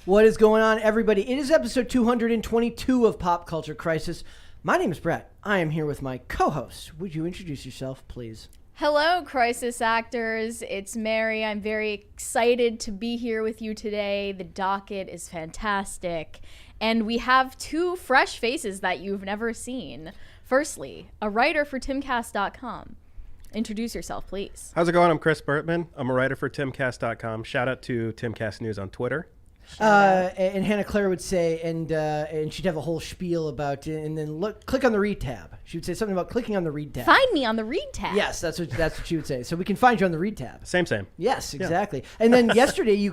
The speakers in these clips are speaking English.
What is going on, everybody? It is episode 222 of Pop Culture Crisis. My name is Brett. I am here with my co-host. Would you introduce yourself, please? Hello, crisis actors. It's Mary. I'm very excited to be here with you today. The docket is fantastic. And we have two fresh faces that you've never seen. Firstly, a writer for timcast.com. Introduce yourself, please. How's it going? I'm Chris Bertman. I'm a writer for timcast.com. Shout out to Timcast News on Twitter. And Hannah Claire would say, and she'd have a whole spiel about it, and then click on the read tab. She would say something about clicking on the read tab. Find me on the read tab. Yes, that's what she would say. So we can find you on the read tab. Same. Yes, exactly. Yeah. And then yesterday you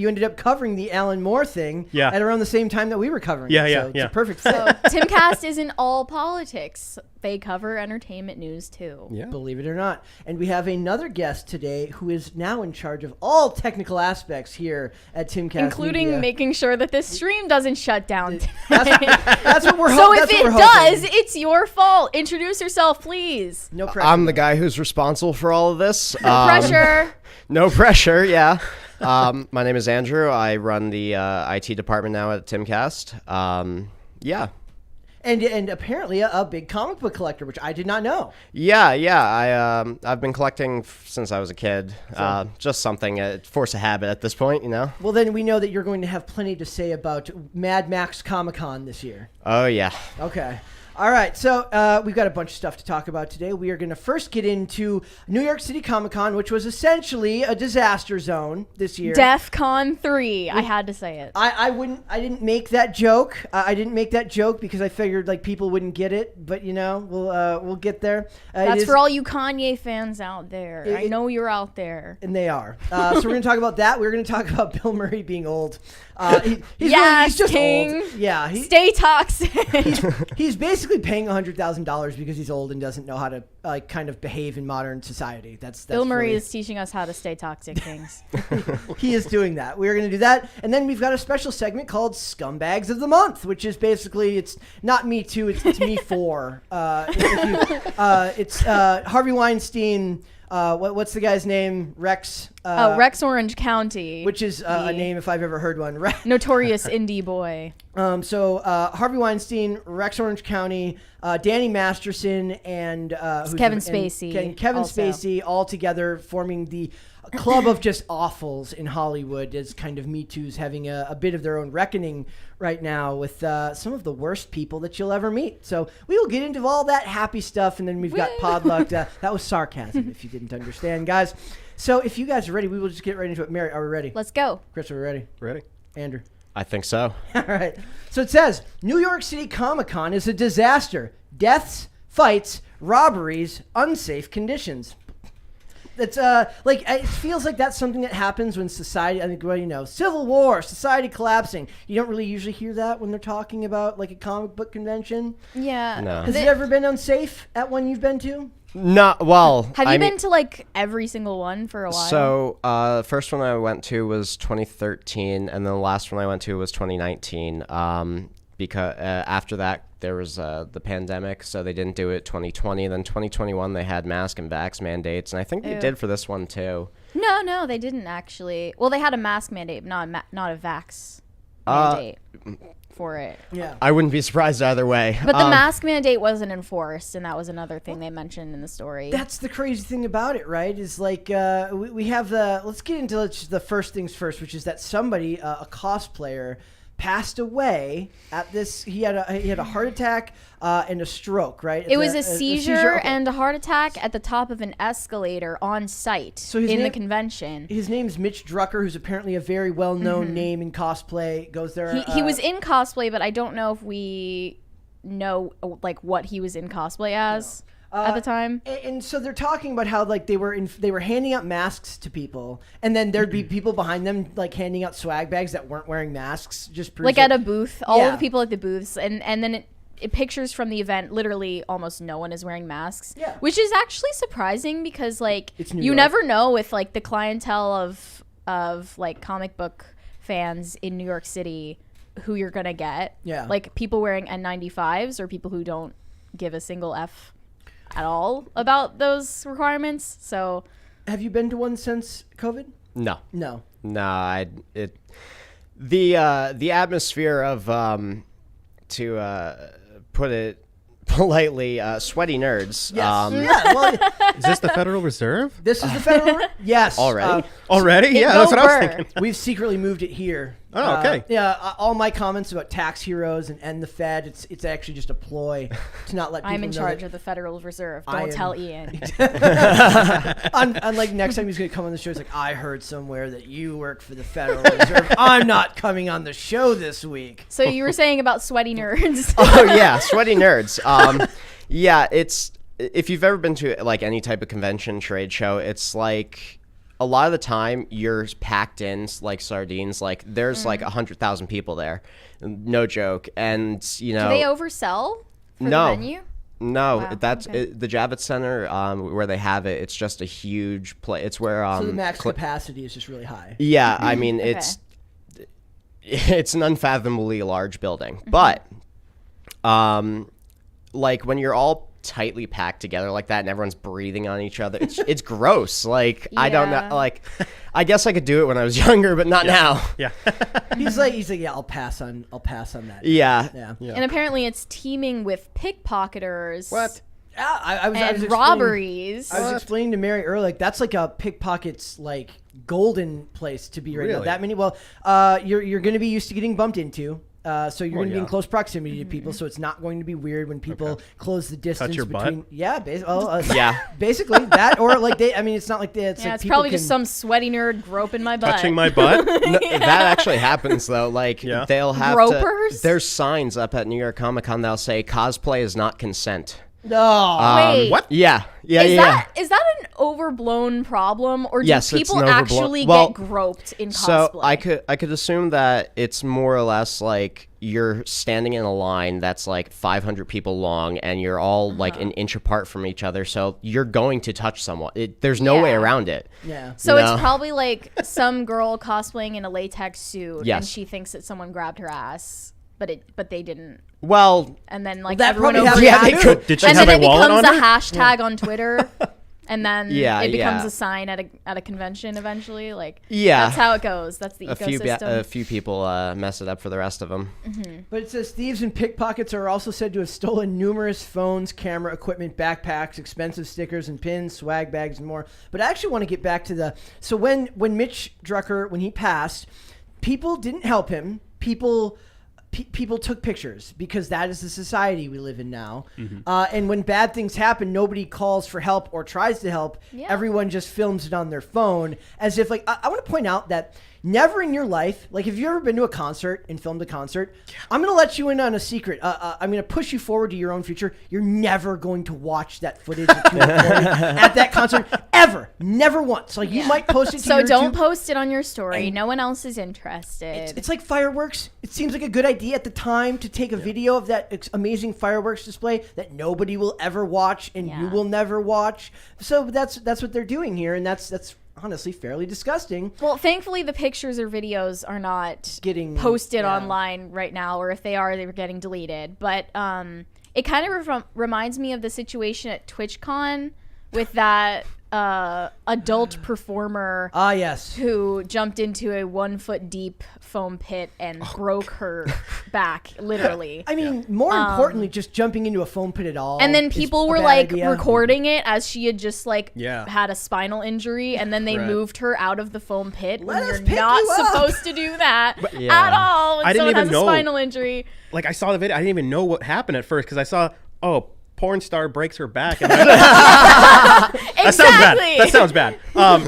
ended up covering the Alan Moore thing at around the same time that we were covering it. So it's a perfect fit. So Timcast isn't all politics. They cover entertainment news too. Yeah. Believe it or not. And we have another guest today who is now in charge of all technical aspects here at Timcast Including Media. making sure that this stream doesn't shut down. That's what we're hoping. So if it does, it's your fault. Introduce yourself, please. No pressure. I'm the guy who's responsible for all of this. No pressure. No pressure, yeah. My name is Andrew. I run the IT department now at Timcast. Yeah. And apparently a big comic book collector, which I did not know. Yeah. I've been collecting since I was a kid. Just something, force a habit at this point, you know? Well, then we know that you're going to have plenty to say about Mad Max Comic-Con this year. Oh, yeah. Okay. All right, so we've got a bunch of stuff to talk about today. We are going to first get into New York City Comic-Con, which was essentially a disaster zone this year. DEF-CON 3. I had to say it. I didn't make that joke. I didn't make that joke because I figured like people wouldn't get it. But you know, we'll get there. That's for all you Kanye fans out there. I know you're out there, and they are. So we're going to talk about that. We're going to talk about Bill Murray being old. He's just King. old. Yeah, stay toxic. He's basically paying $100,000 because he's old and doesn't know how to kind of behave in modern society. That's Bill Murray really... is teaching us how to stay toxic, Kings. He is doing that. We're going to do that, and then we've got a special segment called Scumbags of the Month, which is basically it's not Me Too, it's Me For. It's Harvey Weinstein. What's the guy's name? Rex. Rex Orange County, which is a name if I've ever heard one. Notorious indie boy. So Harvey Weinstein, Rex Orange County, Danny Masterson, and Kevin Spacey. Kevin Spacey all together forming the club of just awfuls in Hollywood as kind of Me Too's having a bit of their own reckoning right now with some of the worst people that you'll ever meet. So we will get into all that happy stuff, and then we've got Podluck. That was sarcasm if you didn't understand, guys. So if you guys are ready, we will just get right into it. Mary, are we ready? Let's go. Chris, are we ready? Ready. Andrew? I think so. All right. So it says, New York City Comic-Con is a disaster. Deaths, fights, robberies, unsafe conditions. That's it feels like that's something that happens when society, I think, well, you know, civil war, society collapsing. You don't really usually hear that when they're talking about like a comic book convention. Yeah. No. Has it ever been unsafe at one you've been to? No, well, have you been to like every single one for a while? So, the first one I went to was 2013, and then the last one I went to was 2019. Because after that, there was the pandemic, so they didn't do it 2020. Then 2021, they had mask and vax mandates, and I think they did for this one too. No, they didn't actually. Well, they had a mask mandate, not a vax mandate for it. Yeah, I wouldn't be surprised either way. But the mask mandate wasn't enforced, and that was another thing they mentioned in the story. That's the crazy thing about it, right? Is like we have let's get into the first things first, which is that somebody, a cosplayer, passed away at this. He had a heart attack and a stroke, right? It was a seizure okay. and a heart attack at the top of an escalator on site the convention. His name's Mitch Drucker, who's apparently a very well-known name in cosplay. Goes there. He was in cosplay, but I don't know if we know like what he was in cosplay as. No. At the time, and so they're talking about how like they were handing out masks to people, and then there'd be people behind them like handing out swag bags that weren't wearing masks, just like at a booth. All of the people at the booths, and then it pictures from the event. Literally, almost no one is wearing masks. Yeah, which is actually surprising because like you never know with like the clientele of like comic book fans in New York City who you're gonna get. Yeah, like people wearing N95s or people who don't give a single F at all about those requirements. So have you been to one since COVID? No. The atmosphere of to put it politely, sweaty nerds. Yes. Well, Is this the Federal Reserve? this is the federal. Yes. Already? Already? Yeah, that's what I was thinking. We've secretly moved it here. Oh, okay. All my comments about tax heroes and end the Fed, it's actually just a ploy to not let people know. I'm in charge that of the Federal Reserve. I Don't am- tell Ian. Unlike next time he's going to come on the show, it's like, I heard somewhere that you work for the Federal Reserve. I'm not coming on the show this week. So you were saying about sweaty nerds. Oh yeah, sweaty nerds. Yeah, it's if you've ever been to like any type of convention, trade show, it's like a lot of the time you're packed in like sardines. Like there's like 100,000 people there, no joke. And you know, Do they oversell for No. the venue? no, Wow, that's okay. the Javits Center where they have it. It's just a huge place. It's where So the max capacity is just really high. yeah, I mean Okay. it's an unfathomably large building, but like when you're all tightly packed together like that and everyone's breathing on each other, it's gross. Like I don't Yeah. know, like I guess I could do it when I was younger, but not now. Yeah. He's like, yeah, I'll pass on that. Yeah. Yeah. And apparently it's teeming with pickpocketers. What? Yeah, I was And explaining- robberies. I was explaining to Mary earlier, like that's like a pickpocket's like golden place to be right now. Really? That many. Well, you're going to be used to getting bumped into. So you're going to be in yeah. close proximity to people, so it's not going to be weird when people close the distance your between. butt? Yeah, Yeah. basically that, or like I mean, it's not like it's Yeah, like it's people probably can, just some sweaty nerd groping my butt. Touching my butt? No, that actually happens though. Like Yeah. they'll have Gropers? there's signs up at New York Comic-Con that'll say cosplay is not consent. No. Wait, What? Yeah. Yeah. is yeah. that an overblown problem, or do Yes, it's people an overblown- actually well, get groped in cosplay? So I could assume that it's more or less like you're standing in a line that's like 500 people long and you're all like an inch apart from each other, so you're going to touch someone. There's no way Yeah. around it. Yeah. So you it's know? probably like some girl cosplaying in a latex suit, and Yes. she thinks that someone grabbed her ass, but they didn't. Well, And then like that everyone probably overreacts. happened. yeah, they could. Did she And have then a it wallet becomes on a her? hashtag on Twitter, and then Yeah, it becomes yeah. a sign at a convention eventually. Like Yeah. that's how it goes. That's the a ecosystem. few people mess it up for the rest of them. But it says thieves and pickpockets are also said to have stolen numerous phones, camera equipment, backpacks, expensive stickers and pins, swag bags, and more. But I actually want to get back to so when Mitch Drucker, when he passed, people didn't help him. People took pictures because that is the society we live in now. And when bad things happen, nobody calls for help or tries to help. Yeah. Everyone just films it on their phone as if like, I want to point out that never in your life, like if you've ever been to a concert and filmed a concert, I'm going to let you in on a secret. I'm going to push you forward to your own future. You're never going to watch that footage that you recorded at that concert ever. Never once. Like you might post it to So your don't YouTube. post it on your story. And- No one else is interested. It's like fireworks. It seems like a good idea at the time to take a video of that amazing fireworks display that nobody will ever watch and you Yeah. will never watch. So that's what they're doing here, and that's honestly fairly disgusting. Well, thankfully, the pictures or videos are not Getting posted yeah. online right now, or if they are, they were getting deleted. But it kind of reminds me of the situation at TwitchCon with that adult performer Ah, yes. who jumped into a 1 foot deep foam pit and broke her back, literally. I mean, more importantly, just jumping into a foam pit at all. And then is people a were bad like idea. recording it as she had just like Yeah. had a spinal injury, and then they Right. moved her out of the foam pit Let when us you're pick not you up. supposed to do that Yeah. at all when I didn't someone has even a know. spinal injury. Like I saw the video, I didn't even know what happened at first because I saw, porn star breaks her back. And that sounds bad. That sounds bad.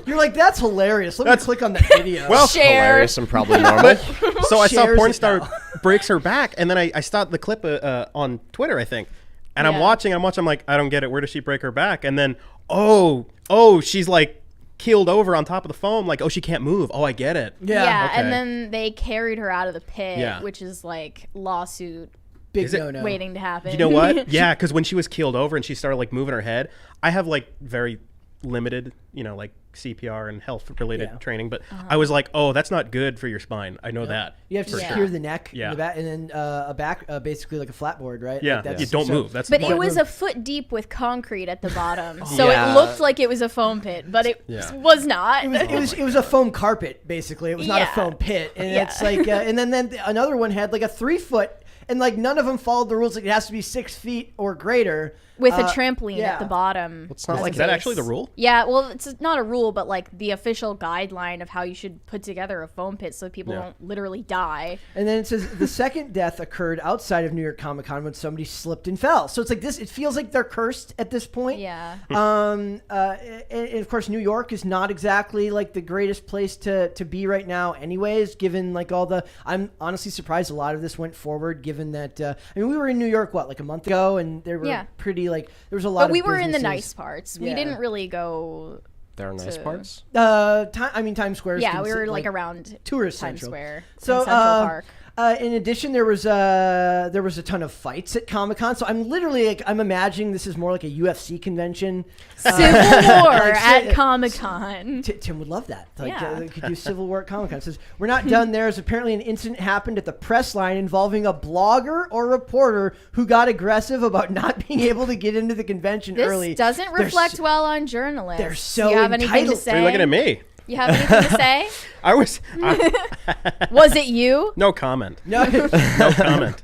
You're like, that's hilarious. Let me click on that video. Well, Share. Hilarious and probably normal. so I saw Shares porn it star now. breaks her back, and then I saw the clip on Twitter, I think, and I'm Yeah. watching. I'm like, I don't get it. Where does she break her back? And then she's like keeled over on top of the foam. Like, she can't move. Oh, I get it. Yeah. Okay. And then they carried her out of the pit, Yeah. which is like lawsuit Big Is it- no-no. waiting to happen. You know what? Yeah, because when she was keeled over and she started like moving her head, I have like very limited, like CPR and health related Yeah. training, but I was like, oh, that's not good for your spine. I know that. You have to for Yeah. secure sure. the neck, Yeah. and the back, and then a back, basically like a flatboard, right? Yeah, Like that's- you don't so- move. That's But the it point. was a foot deep with concrete at the bottom, so Yeah. it looked like it was a foam pit, but it Yeah. was not. It was a foam carpet, basically. It was not a Yeah. foam pit, and Yeah. it's like, and then another one had like a 3 foot, and like none of them followed the rules. Like it has to be 6 feet or greater With a trampoline yeah. at the bottom. It's not as like- a Is that base. actually the rule? Yeah, well, it's not a rule, but like the official guideline of how you should put together a foam pit so people Yeah. don't literally die. And then it says the second death occurred outside of New York Comic-Con when somebody slipped and fell. So it's like this. It feels like they're cursed at this point. Yeah. And of course, New York is not exactly like the greatest place to be right now, anyways. Given like all the, I'm honestly surprised a lot of this went forward. Given that, I mean, we were in New York like a month ago, and they were Yeah. pretty like there was a lot. But we of were in the businesses. nice parts. We Yeah. didn't really go. There are nice to- parts. I mean, Times Square. is Yeah, we were considered, like around tourist Times central. Square, So in Central Park. In addition, there was a ton of fights at Comic-Con. So I'm literally like, I'm imagining this is more like a UFC convention. Civil War like, at Comic-Con. Tim would love that. Like, Yeah. they could do Civil War at Comic-Con. It says, we're not done there, as apparently an incident happened at the press line involving a blogger or reporter who got aggressive about not being able to get into the convention This early. doesn't They're reflect so- well on journalists. they're so You have anything to entitled. say? Are you looking at me? You have anything to say? I was Was it you? no comment. No, No comment.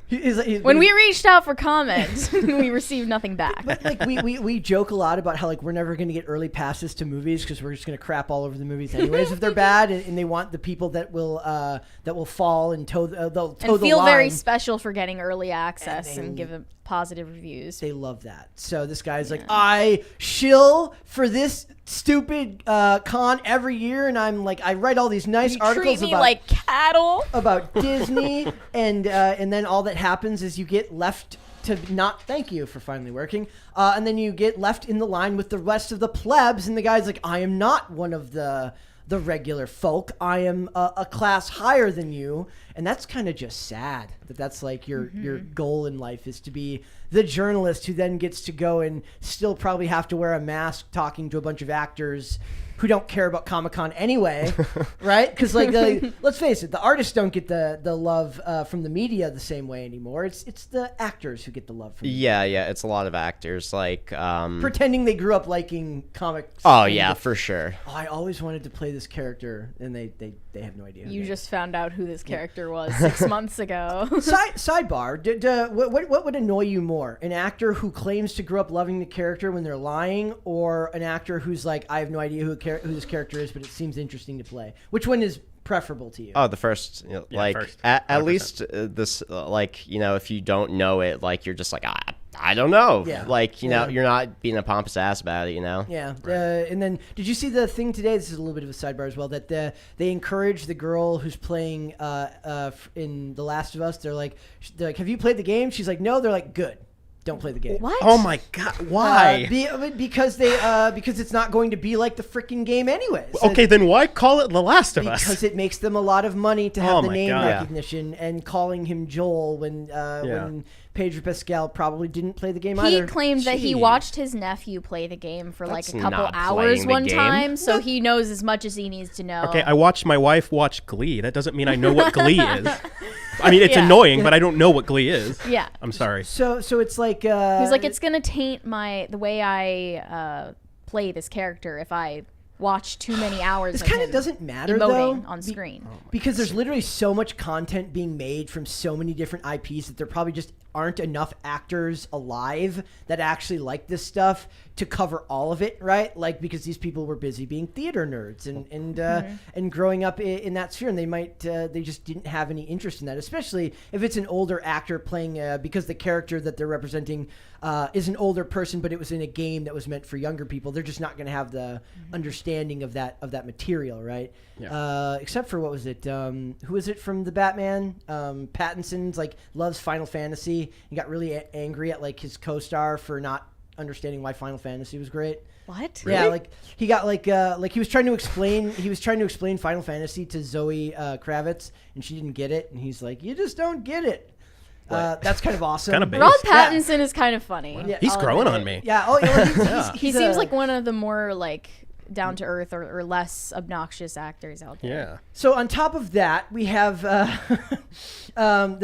When we reached out for comment, we received nothing back. But like we joke a lot about how like we're never going to get early passes to movies because we're just going to crap all over the movies anyways if they're bad, and they want the people that will fall and they'll toe And the feel line. very special for getting early access And and, they- give it positive reviews. They love that. So this guy's like, I shill for this stupid con every year, and I'm like, I write all these nice You articles treat me about like cattle. about Disney, and then all that happens is you get left to not thank you for finally working, and then you get left in the line with the rest of the plebs, and the guy's like, I am not one of the regular folk. I am a class higher than you, and that's kind of just sad that that's like your goal in life is to be the journalist who then gets to go and still probably have to wear a mask talking to a bunch of actors who don't care about Comic-Con anyway, right? Because like let's face it, the artists don't get the love from the media the same way anymore. It's the actors who get the love from the Yeah, it's a lot of actors like pretending they grew up liking comics. Oh and yeah, for sure. oh, I always wanted to play this character, and they have no idea. who You they just found out who this character was 6 months ago. are. Sidebar. What would annoy you more? An actor who claims to grow up loving the character when they're lying, or an actor who's like, I have no idea who this character is, but it seems interesting to play? Which one is preferable to you? Oh, the first, Yeah, like first, at 100%. least this, like if you don't know it, like you're just like I don't know, Yeah. like Yeah. you're not being a pompous ass about it, Yeah, and then did you see the thing today? This is a little bit of a sidebar as well. That they encourage the girl who's playing in The Last of Us. They're like, have you played the game? She's like, no. They're like, good. Don't play the game. What? Oh my god, why? Because it's not going to be like the freaking game anyways. Okay, then why call it The Last of Us? Because it makes them a lot of money to have Oh the my name God. recognition, and calling him Joel when Pedro Pascal probably didn't play the game He either. claimed that he Jeez. watched his nephew play the game for like That's a couple not hours playing the one game. time, so he knows as much as he needs to know. Okay, I watched my wife watch Glee. That doesn't mean I know what Glee is. I mean, it's Yeah. annoying, but I don't know what Glee is. Yeah. I'm sorry. So it's like He was like, it's gonna taint the way I play this character if I watch too many hours. this of kind of him doesn't matter emoting though on screen. because there's literally so much content being made from so many different IPs that there probably just aren't enough actors alive that actually like this stuff to cover all of it, right? Like, because these people were busy being theater nerds and growing up in that sphere, and they just didn't have any interest in that, especially if it's an older actor playing because the character that they're representing is an older person, but it was in a game that was meant for younger people. They're just not going to have the understanding of that material, right? Yeah. Except for, what was it? Who is it from the Batman? Pattinson's like loves Final Fantasy. He got really angry at like his co-star for not understanding why Final Fantasy was great. What? Yeah, like he got like he was trying to explain Final Fantasy to Zoe Kravitz, and she didn't get it, and he's like, you just don't get it. That's kind of awesome. Kinda base. Rob Yeah. Pattinson is kind of funny. Yeah. He's I'll growing admit on it. me. Yeah. Oh, yeah. He seems like one of the more like down to earth or less obnoxious actors out there. Yeah. So on top of that, we have so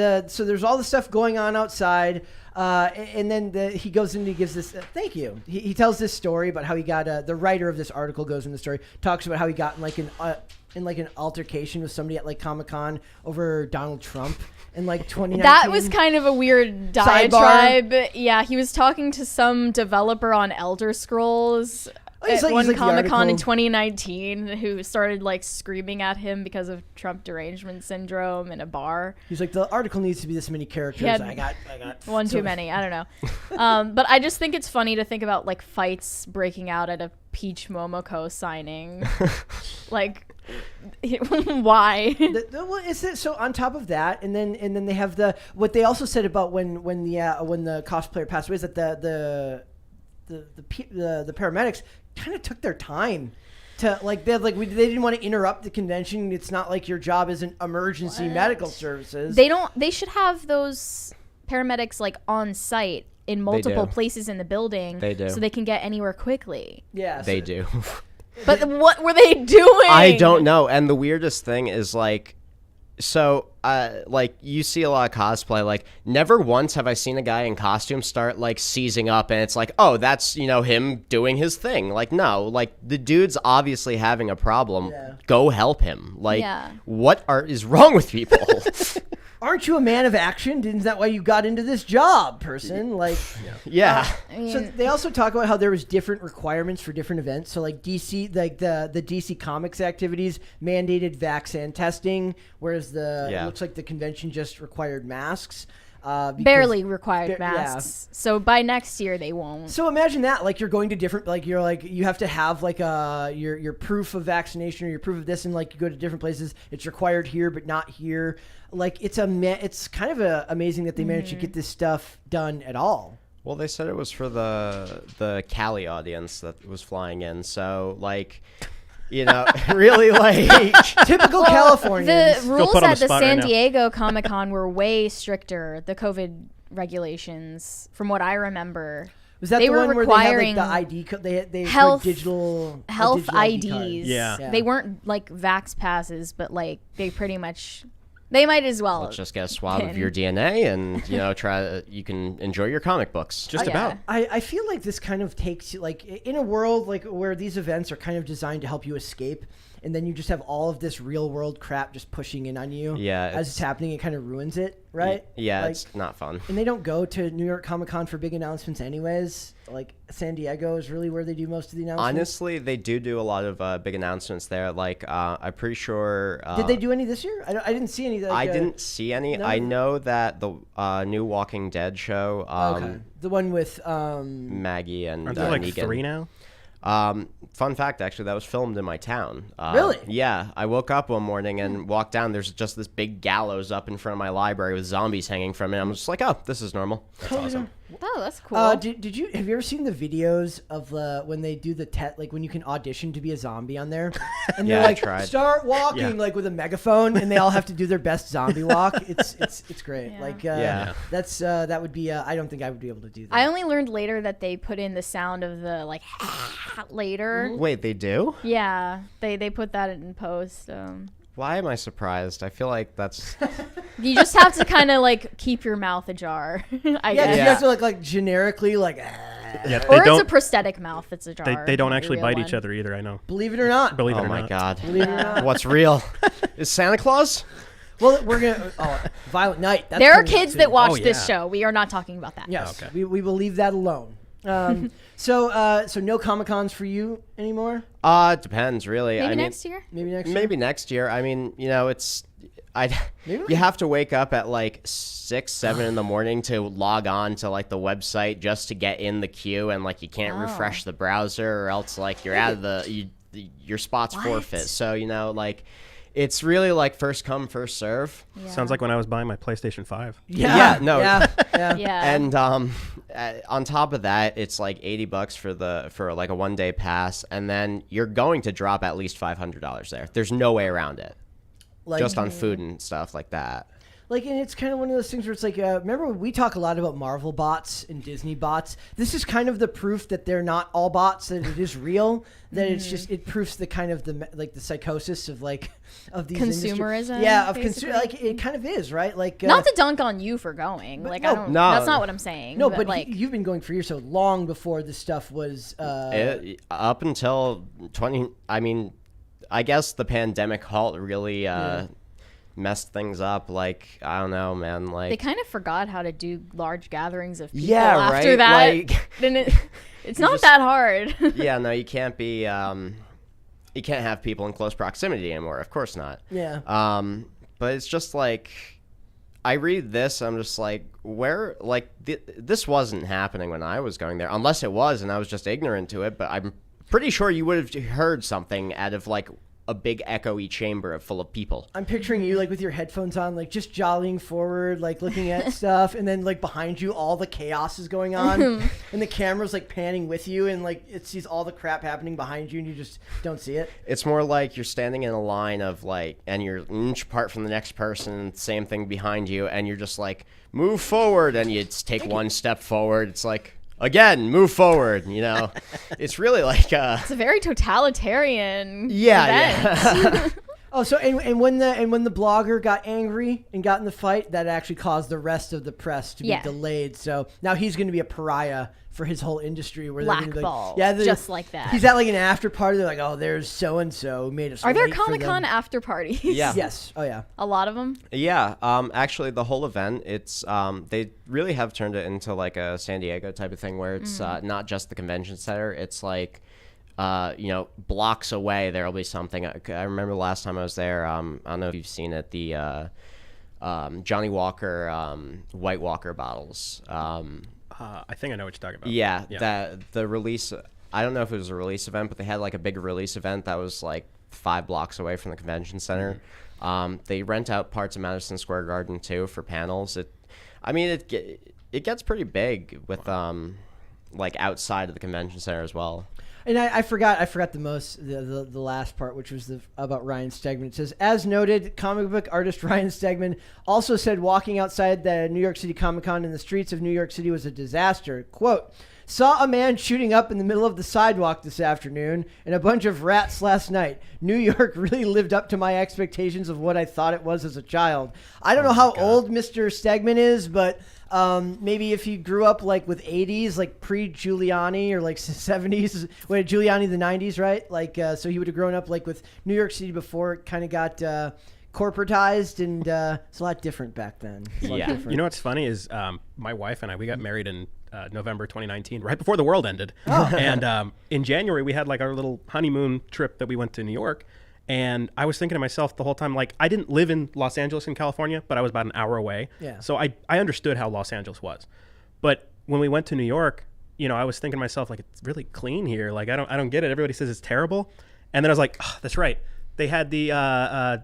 there's all the stuff going on outside, and then he goes in and he gives this. Thank you. He tells this story about how he got. The writer of this article goes in the story, talks about how he got in like an altercation with somebody at like Comic-Con over Donald Trump in like 2019. That was kind of a weird diatribe. Yeah, he was talking to some developer on Elder Scrolls. At one Comic-Con in 2019, who started like screaming at him because of Trump derangement syndrome in a bar. He's like, the article needs to be this many characters. I got one too many. I don't know. But I just think it's funny to think about like fights breaking out at a Peach Momoko signing. Like, why? Well, is it so? On top of that, and then they have what they also said about when the cosplayer passed away is that the paramedics kind of took their time to like they didn't want to interrupt the convention. It's not like your job isn't emergency medical services. They should have those paramedics like on site in multiple places in the building. They do. So they can get anywhere quickly. Yeah, they do. But what were they doing? I don't know. And the weirdest thing is like, so like you see a lot of cosplay, like never once have I seen a guy in costume start like seizing up and it's like, oh, that's, him doing his thing. Like, no, like the dude's obviously having a problem. Yeah. Go help him. Like, what is wrong with people? Aren't you a man of action? Isn't that why you got into this job, person? Like, yeah. So they also talk about how there was different requirements for different events. So like DC, like the DC Comics activities mandated vaccine testing, whereas it looks like the convention just required masks. Barely required masks. Yeah. So by next year they won't. So imagine that, like you're going to different, like you're like you have to have like your proof of vaccination or your proof of this, and like you go to different places. It's required here, but not here. Like it's kind of amazing that they managed to get this stuff done at all. Well, they said it was for the Cali audience that was flying in. So like, really like typical Californians. The rules at the San Diego Comic-Con were way stricter. The COVID regulations, from what I remember. Was that they the were one requiring where they had like the ID? They health digital IDs. Yeah. They weren't like vax passes, but like they pretty much. They might as well. Let's just get a swab of your DNA and, you can enjoy your comic books. Just about. I feel like this kind of takes, like, in a world like where these events are kind of designed to help you escape, and then you just have all of this real world crap just pushing in on you. Yeah. As it's happening, it kind of ruins it, right? Yeah, like, it's not fun. And they don't go to New York Comic-Con for big announcements anyways. Like, San Diego is really where they do most of the announcements. Honestly, they do a lot of big announcements there. Like, I'm pretty sure... did they do any this year? I didn't see any. Like, I didn't see any. No? I know that the new Walking Dead show... okay. The one with... Maggie and Aren't there like Negan. 3 now? Fun fact, actually, that was filmed in my town. Really? Yeah. I woke up one morning and walked down. There's just this big gallows up in front of my library with zombies hanging from it. I'm just like, oh, this is normal. That's awesome. Oh, that's cool. Have you ever seen the videos of when they do like when you can audition to be a zombie on there, and they're like, start walking like with a megaphone, and they all have to do their best zombie walk. It's great. Yeah. Like that's that would be. I don't think I would be able to do that. I only learned later that they put in the sound of the like later. Wait, they do? Yeah, they put that in post. Why am I surprised? I feel like that's... You just have to kind of like keep your mouth ajar. I guess. You have to like generically like. Yeah, or it's a prosthetic mouth that's ajar. They don't actually bite each other either. I know. Believe it or not. Believe it or not. Oh my God. Believe it or not. What's real? Is Santa Claus? Well, we're gonna Violent Night. There are kids that watch this show. We are not talking about that. Yes, okay. we will leave that alone. So no Comic-Cons for you anymore? Depends, really. Maybe next year? Maybe next year. I mean, it's... you have to wake up at like 6, 7 in the morning to log on to like the website just to get in the queue, and like you can't refresh the browser, or else like you're out of your spot's forfeit. So like it's really like first come first serve. Yeah. Sounds like when I was buying my PlayStation 5. Yeah. And on top of that, it's like $80 for like a 1-day pass, and then you're going to drop at least $500 there. There's no way around it. Like, just on food and stuff like that. Like, and it's kind of one of those things where it's like, remember we talk a lot about Marvel bots and Disney bots. This is kind of the proof that they're not all bots, that it is real. That it's just, it proofs the kind of the psychosis of like of these consumerism. Yeah, of like it kind of is, right? Like not to dunk on you for going. Like no, I don't. No. That's not what I'm saying. No, but like you've been going for years, so long before this stuff was. Up until 20. I mean, I guess the pandemic halt really messed things up. Like, I don't know, man. Like, they kind of forgot how to do large gatherings of people Yeah, after right? that. Like, Then it's not that hard. yeah, no, you can't be. You can't have people in close proximity anymore. Of course not. Yeah. But it's just like, I read this, I'm just like, where, like, this wasn't happening when I was going there, unless it was, and I was just ignorant to it. But I'm pretty sure you would have heard something out of like a big echoey chamber full of people. I'm picturing you like with your headphones on, like just jollying forward, like looking at stuff, and then like behind you, all the chaos is going on, and the camera's like panning with you, and like it sees all the crap happening behind you, and you just don't see it. It's more like you're standing in a line of like, and you're an inch apart from the next person, same thing behind you, and you're just like, move forward, and you take one step forward. It's like, again, move forward, you know. It's really like It's a very totalitarian yeah. event. Oh, so and when the blogger got angry and got in the fight, that actually caused the rest of the press to be delayed. So now he's going to be a pariah for his whole industry. Where Blackball, like, just like that. He's at like an after party. They're like, oh, there's so and so made us. Are there late for Comic-Con them. after parties? Yeah. Yes. Oh yeah. A lot of them. Yeah, actually, the whole event, it's they really have turned it into like a San Diego type of thing, where it's not just the convention center. It's like, blocks away there'll be something. I remember the last time I was there. I don't know if you've seen it. The Johnny Walker White Walker bottles. I think I know what you're talking about. Yeah, that the release. I don't know if it was a release event, but they had like a big release event that was like 5 blocks away from the convention center. They rent out parts of Madison Square Garden too for panels. It gets pretty big with like outside of the convention center as well. And I forgot the last part, which was about Ryan Stegman. It says, as noted, comic book artist Ryan Stegman also said walking outside the New York City Comic-Con in the streets of New York City was a disaster. Quote, saw a man shooting up in the middle of the sidewalk this afternoon and a bunch of rats last night. New York really lived up to my expectations of what I thought it was as a child. I don't know how old Mr. Stegman is, but maybe if he grew up like with 80s, like pre-Giuliani, or like 70s, when Giuliani the 90s, right? Like, so he would have grown up like with New York City before it kind of got corporatized, and it's a lot different back then. Yeah. You know what's funny is my wife and I, we got married in November 2019, right before the world ended. And in January, we had like our little honeymoon trip that we went to New York. And I was thinking to myself the whole time, like, I didn't live in Los Angeles in California, but I was about an hour away. Yeah. So I understood how Los Angeles was. But when we went to New York, I was thinking to myself, like, it's really clean here. Like, I don't get it. Everybody says it's terrible. And then I was like, oh, that's right. They had the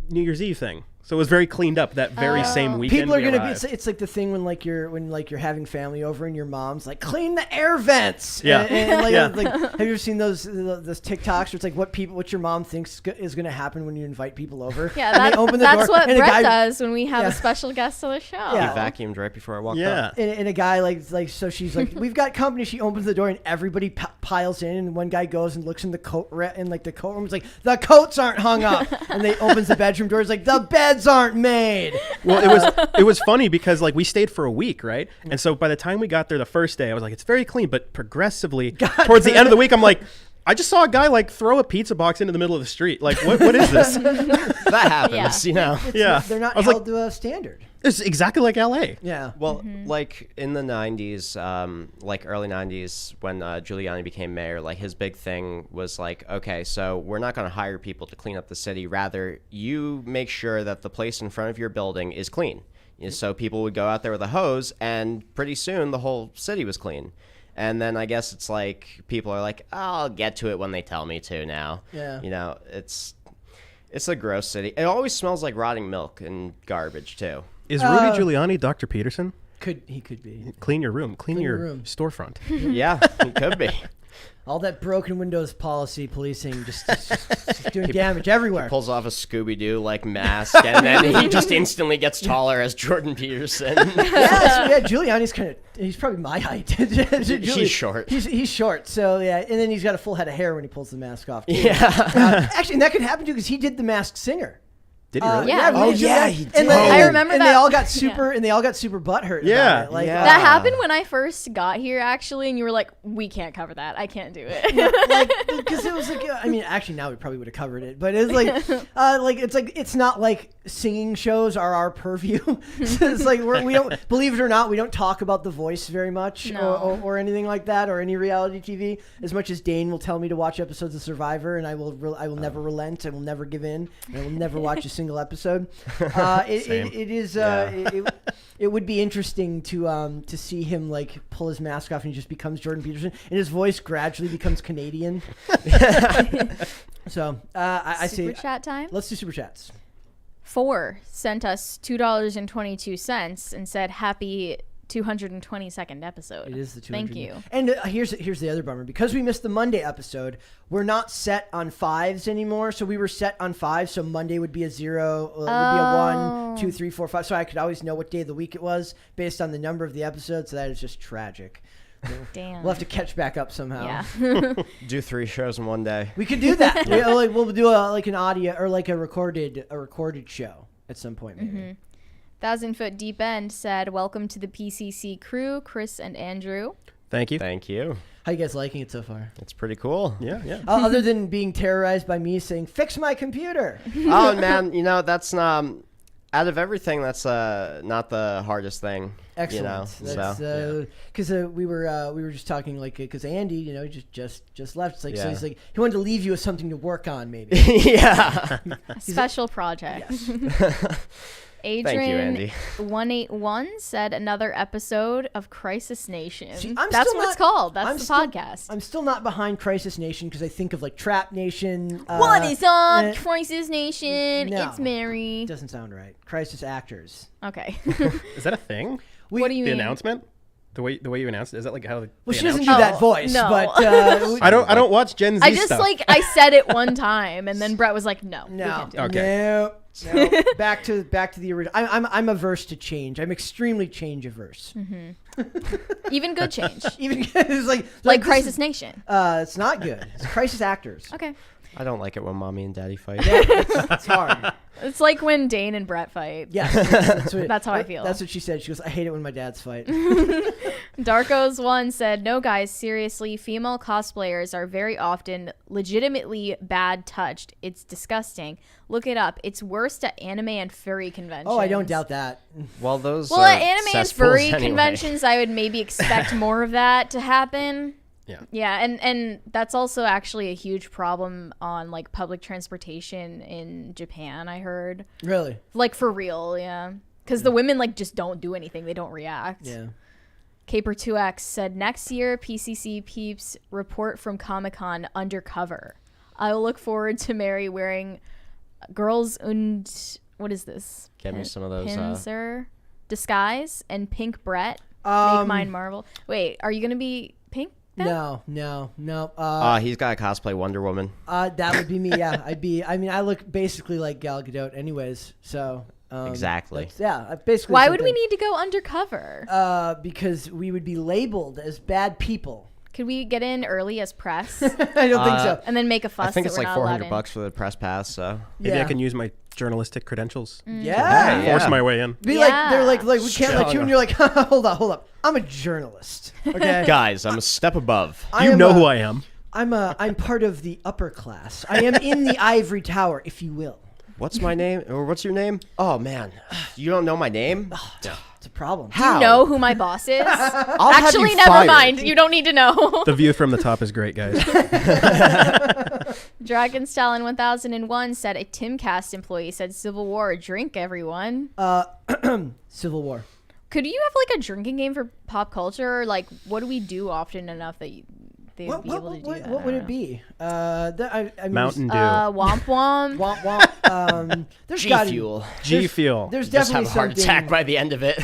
New Year's Eve thing. So it was very cleaned up that very same weekend. People are going to be, it's like the thing when you're having family over and your mom's like, clean the air vents. Yeah. And like, have you ever seen those TikToks where it's like what your mom thinks is going to happen when you invite people over? Yeah, that's what Brett does when we have a special guest on the show. Yeah. He vacuumed right before I walked up. And a guy like so she's like, we've got company. She opens the door and everybody piles in, and one guy goes and looks in the coat room. It's like, the coats aren't hung up. And they opens the bedroom door. It's like, the beds aren't made. Well, it was funny because like we stayed for a week, right? And so by the time we got there the first day, I was like, it's very clean, but progressively towards the end of the week, I'm like, I just saw a guy like throw a pizza box into the middle of the street. Like, what is this? That happens, They're not held to a standard. It's exactly like LA. Yeah. Well, like in the 90s, like early 90s, when Giuliani became mayor, like his big thing was like, okay, so we're not going to hire people to clean up the city. Rather, you make sure that the place in front of your building is clean. So people would go out there with a hose, and pretty soon the whole city was clean. And then I guess it's like people are like, oh, I'll get to it when they tell me to now. Yeah. It's a gross city. It always smells like rotting milk and garbage too. Is Rudy Giuliani Dr. Peterson? He could be. Clean your room. Clean your room. storefront. Yeah, he could be. All that broken windows policy policing just doing damage everywhere. Pulls off a Scooby-Doo like mask, and then he just instantly gets taller as Jordan Peterson. Yeah, Giuliani's he's probably my height. He's short. He's short, so yeah, and then he's got a full head of hair when he pulls the mask off. Too. Yeah. Actually, and that could happen too because he did The Masked Singer. Did he really? Yeah. Oh yeah, he did. And I remember and that. They all got super butthurt. Yeah. about it. Like, Yeah. That happened when I first got here, actually, and you were like, "We can't cover that. I can't do it." because it was like, I mean, actually now we probably would have covered it, but it's like, it's not like singing shows are our purview. So it's like we don't, believe it or not, we don't talk about The Voice very much or anything like that, or any reality TV. As much as Dane will tell me to watch episodes of Survivor, and I will never relent. I will never give in. And I will never watch a single episode. It would be interesting to see him like pull his mask off and he just becomes Jordan Peterson, and his voice gradually becomes Canadian. So I say Super chat time. let's do super chats. 4 sent us $2.22 and said, "Happy 222nd episode." It is the 200. Thank you. And here's the other bummer. Because we missed the Monday episode, we're not set on 5s anymore. So we were set on 5. So Monday would be a 0, would be a 1, 2, 3, 4, 5. So I could always know what day of the week it was based on the number of the episodes. So that is just tragic. Damn. We'll have to catch back up somehow. Yeah. Do 3 shows in one day. We could do that. We'll do an audio or like a recorded show at some point maybe. 1,000 Foot Deep End said, "Welcome to the PCC crew, Chris and Andrew." Thank you. Thank you. How you guys liking it so far? It's pretty cool. Yeah. Other than being terrorized by me saying, "Fix my computer." Oh man, that's out of everything, that's not the hardest thing. Excellent. So Because we were just talking because Andy, just left. It's like so Yeah. he's like he wanted to leave you with something to work on maybe. yeah. A special project. Yes. Thank you, Andy. Adrian181 said, "Another episode of Crisis Nation." See, That's still what it's not- called. That's the podcast. I'm still not behind Crisis Nation because I think of like Trap Nation. What is up, eh, Crisis Nation? no. It's Mary. Doesn't sound right. Crisis Actors. Okay. Is that a thing? What do you The mean? announcement? The way you announced it? Is that like how they Well, she announce doesn't do that voice, no. but I don't watch Gen Z I just stuff. I said it one time, and then Brett was like, "No, we no, can't do it." Okay. no. Back to the original. I'm averse to change. I'm extremely change averse. Even good change, Even it's like this Crisis is- Nation. It's not good. It's Crisis Actors. Okay, I don't like it when mommy and daddy fight. Yeah, it's hard. it's like when Dane and Brett fight. Yes, That's how I feel. That's what she said. She goes, "I hate it when my dads fight." Darkos1 said, "No, guys, seriously, female cosplayers are very often legitimately bad touched. It's disgusting. Look it up. It's worst at anime and furry conventions." Oh, I don't doubt that. Well, those Well, are at anime and cesspools furry anyway. conventions, I would maybe expect more of that to happen. Yeah. Yeah, and that's also actually a huge problem on like public transportation in Japan, I heard. Really? Like for real, yeah. Because the women like just don't do anything. They don't react. Yeah. Caper2X said, "Next year, PCC peeps report from Comic-Con undercover. I'll look forward to Mary wearing girls und... What is this? Get me some of those, Pincer disguise and pink Brett. Make Um, mine Marvel. Wait, are you going to be pink then? No. He's got to cosplay Wonder Woman. That would be me. Yeah, I look basically like Gal Gadot, anyways. So. Exactly. Basically. Why would we need to go undercover? Because we would be labeled as bad people. Could we get in early as press I don't think so. and then make a fuss I think that it's we're like not allowed in? $400 for the press pass. So Maybe Yeah. I can use my journalistic credentials. Yeah. Hey, Force my way in. Be Yeah. like they're like we can't let you, and you're like, hold up. I'm a journalist. Okay. guys, I'm a step above. You know who I am. I'm part of the upper class. I am in the ivory tower, if you will. What's my name? Or what's your name? Oh man, you don't know my name? It's a problem. Do you know who my boss is? I'll have Actually, you never fired. mind. You don't need to know. The view from the top is great, guys. Dragon Stalin 1001 said a Timcast employee said Civil War, drink everyone. Civil War. Could you have like a drinking game for pop culture? Or, like, what do we do often enough that they would be able to do that? What would it be? I mean, Mountain Dew. Womp Womp. Womp womp. There's G gotta- Fuel. G Fuel. There's Just definitely have a heart something. attack by the end of it.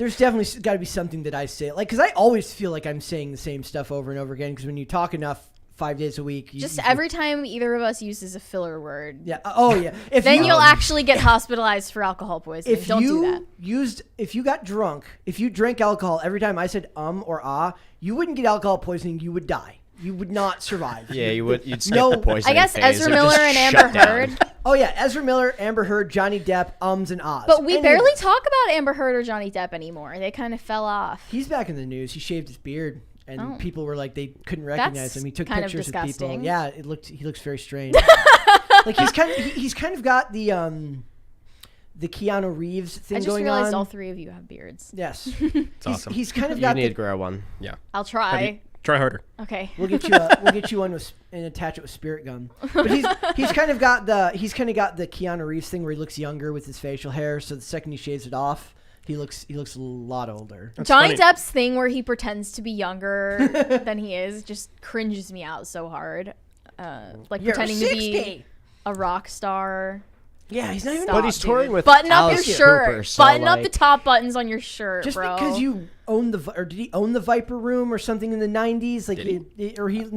There's definitely got to be something that I say, like, because I always feel like I'm saying the same stuff over and over again. Because when you talk enough 5 days a week, Just every time either of us uses a filler word. Yeah. Oh yeah. If Then you'll actually get hospitalized for alcohol poisoning. if Don't you do that. if you got drunk, if you drank alcohol every time I said or ah, you wouldn't get alcohol poisoning. You would die. You would not survive. Yeah, you would. You'd skip No, the poisoning I guess phase. Ezra It would Miller just and shut Amber down. Heard. Oh yeah, Ezra Miller, Amber Heard, Johnny Depp, and ahs. But we Any of barely them. talk about Amber Heard or Johnny Depp anymore. They kind of fell off. He's back in the news. He shaved his beard, and Oh. people were like, they couldn't recognize That's him. He took kind of pictures of people. disgusting. Yeah, he looks very strange. Like he's kind of got the Keanu Reeves thing I just going realized on. all three of you have beards. Yes, It's awesome. he's kind of You got. need to grow one. Yeah. I'll Have try. you- try harder. Okay. We'll get you one with and attach it with spirit gum. But he's kind of got the Keanu Reeves thing where he looks younger with his facial hair. So the second he shaves it off, he looks a lot older. That's Johnny funny. Depp's thing where he pretends to be younger than he is just cringes me out so hard. Like You're pretending 60. to be a rock star. Yeah, he's not even. Stop. But he's touring dude. with Button up your Alice shirt. Cooper, so, Button up the like- top buttons on your shirt, Just bro. because you own or did he own the Viper Room or something in the 90s? Like, Did he? or he He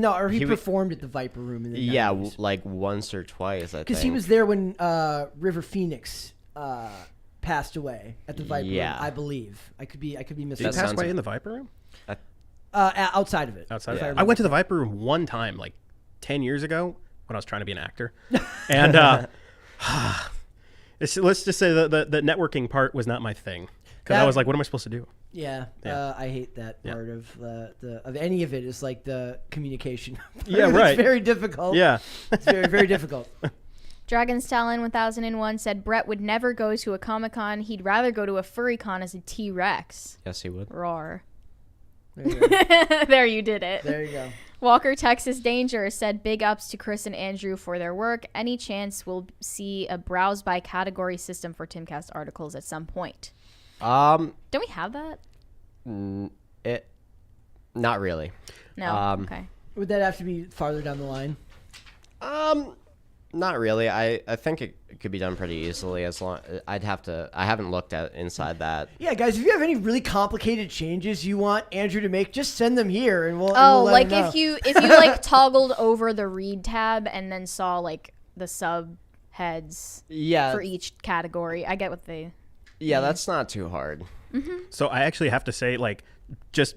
wa- performed at the Viper Room in the Yeah, 90s. like once or twice. I think. Because he was there when River Phoenix passed away at the Viper Yeah. Room, I believe. I could be Did he mistaken. That pass sounds- away in the Viper Room? Outside of it. Outside. if I remember. went to the Viper Room one time, like 10 years ago, when I was trying to be an actor, and let's just say the networking part was not my thing, because I That- was like, what am I supposed to do? Yeah, Yeah. I hate that Yeah. part of of any of it is like the communication. Yeah, It's right. very difficult. Yeah. It's very, very difficult. Dragon's Talon 1001 said Brett would never go to a Comic-Con. He'd rather go to a furry con as a T-Rex. Yes, he would. Roar. There you go. There you did it. There you go. Walker Texas Danger said big ups to Chris and Andrew for their work. Any chance we'll see a browse by category system for Timcast articles at some point? Don't we have that? It. Not really. No. Okay. Would that have to be farther down the line? Not really. I think it could be done pretty easily. As long I haven't looked at inside that. Yeah, guys, if you have any really complicated changes you want Andrew to make, just send them here and we'll. Oh, let like him know. if you like toggled over the read tab and then saw like the sub heads Yeah. for each category. I get what they. Yeah, that's not too hard. So I actually have to say, like, just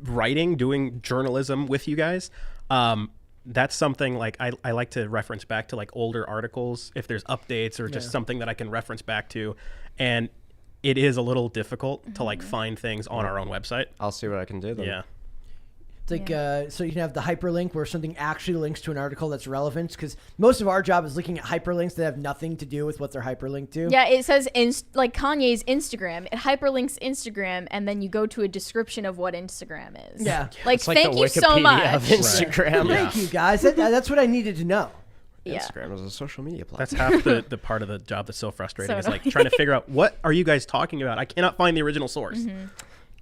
doing journalism with you guys, that's something like I like to reference back to like older articles if there's updates or just something that I can reference back to. And it is a little difficult to like find things on our own website. I'll see what I can do then. Yeah. It's like, so you can have the hyperlink where something actually links to an article that's relevant, because most of our job is looking at hyperlinks that have nothing to do with what they're hyperlinked to. Yeah, it says like Kanye's Instagram. It hyperlinks Instagram, and then you go to a description of what Instagram is. Yeah. Like, It's like thank the you so Wikipedia much. of Instagram. Thank you, guys. That's what I needed to know. Yeah. Instagram is a social media platform. That's half the part of the job that's so frustrating So is like trying to figure out what are you guys talking about? I cannot find the original source.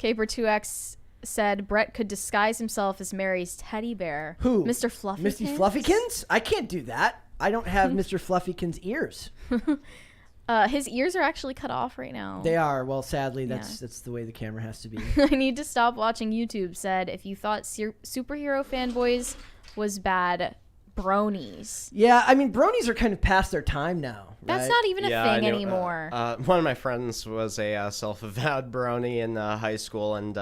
Caper2X said Brett could disguise himself as Mary's teddy bear. Who? Mr. Fluffykins? Misty Fluffykins? I can't do that. I don't have Mr. Fluffykins' ears. His ears are actually cut off right now. They are. Well, sadly, that's the way the camera has to be. I need to stop watching YouTube. Said if you thought superhero fanboys was bad, bronies. Yeah, I mean, bronies are kind of past their time now. That's right? not even a I thing knew, anymore. One of my friends was a self-avowed brony in high school, and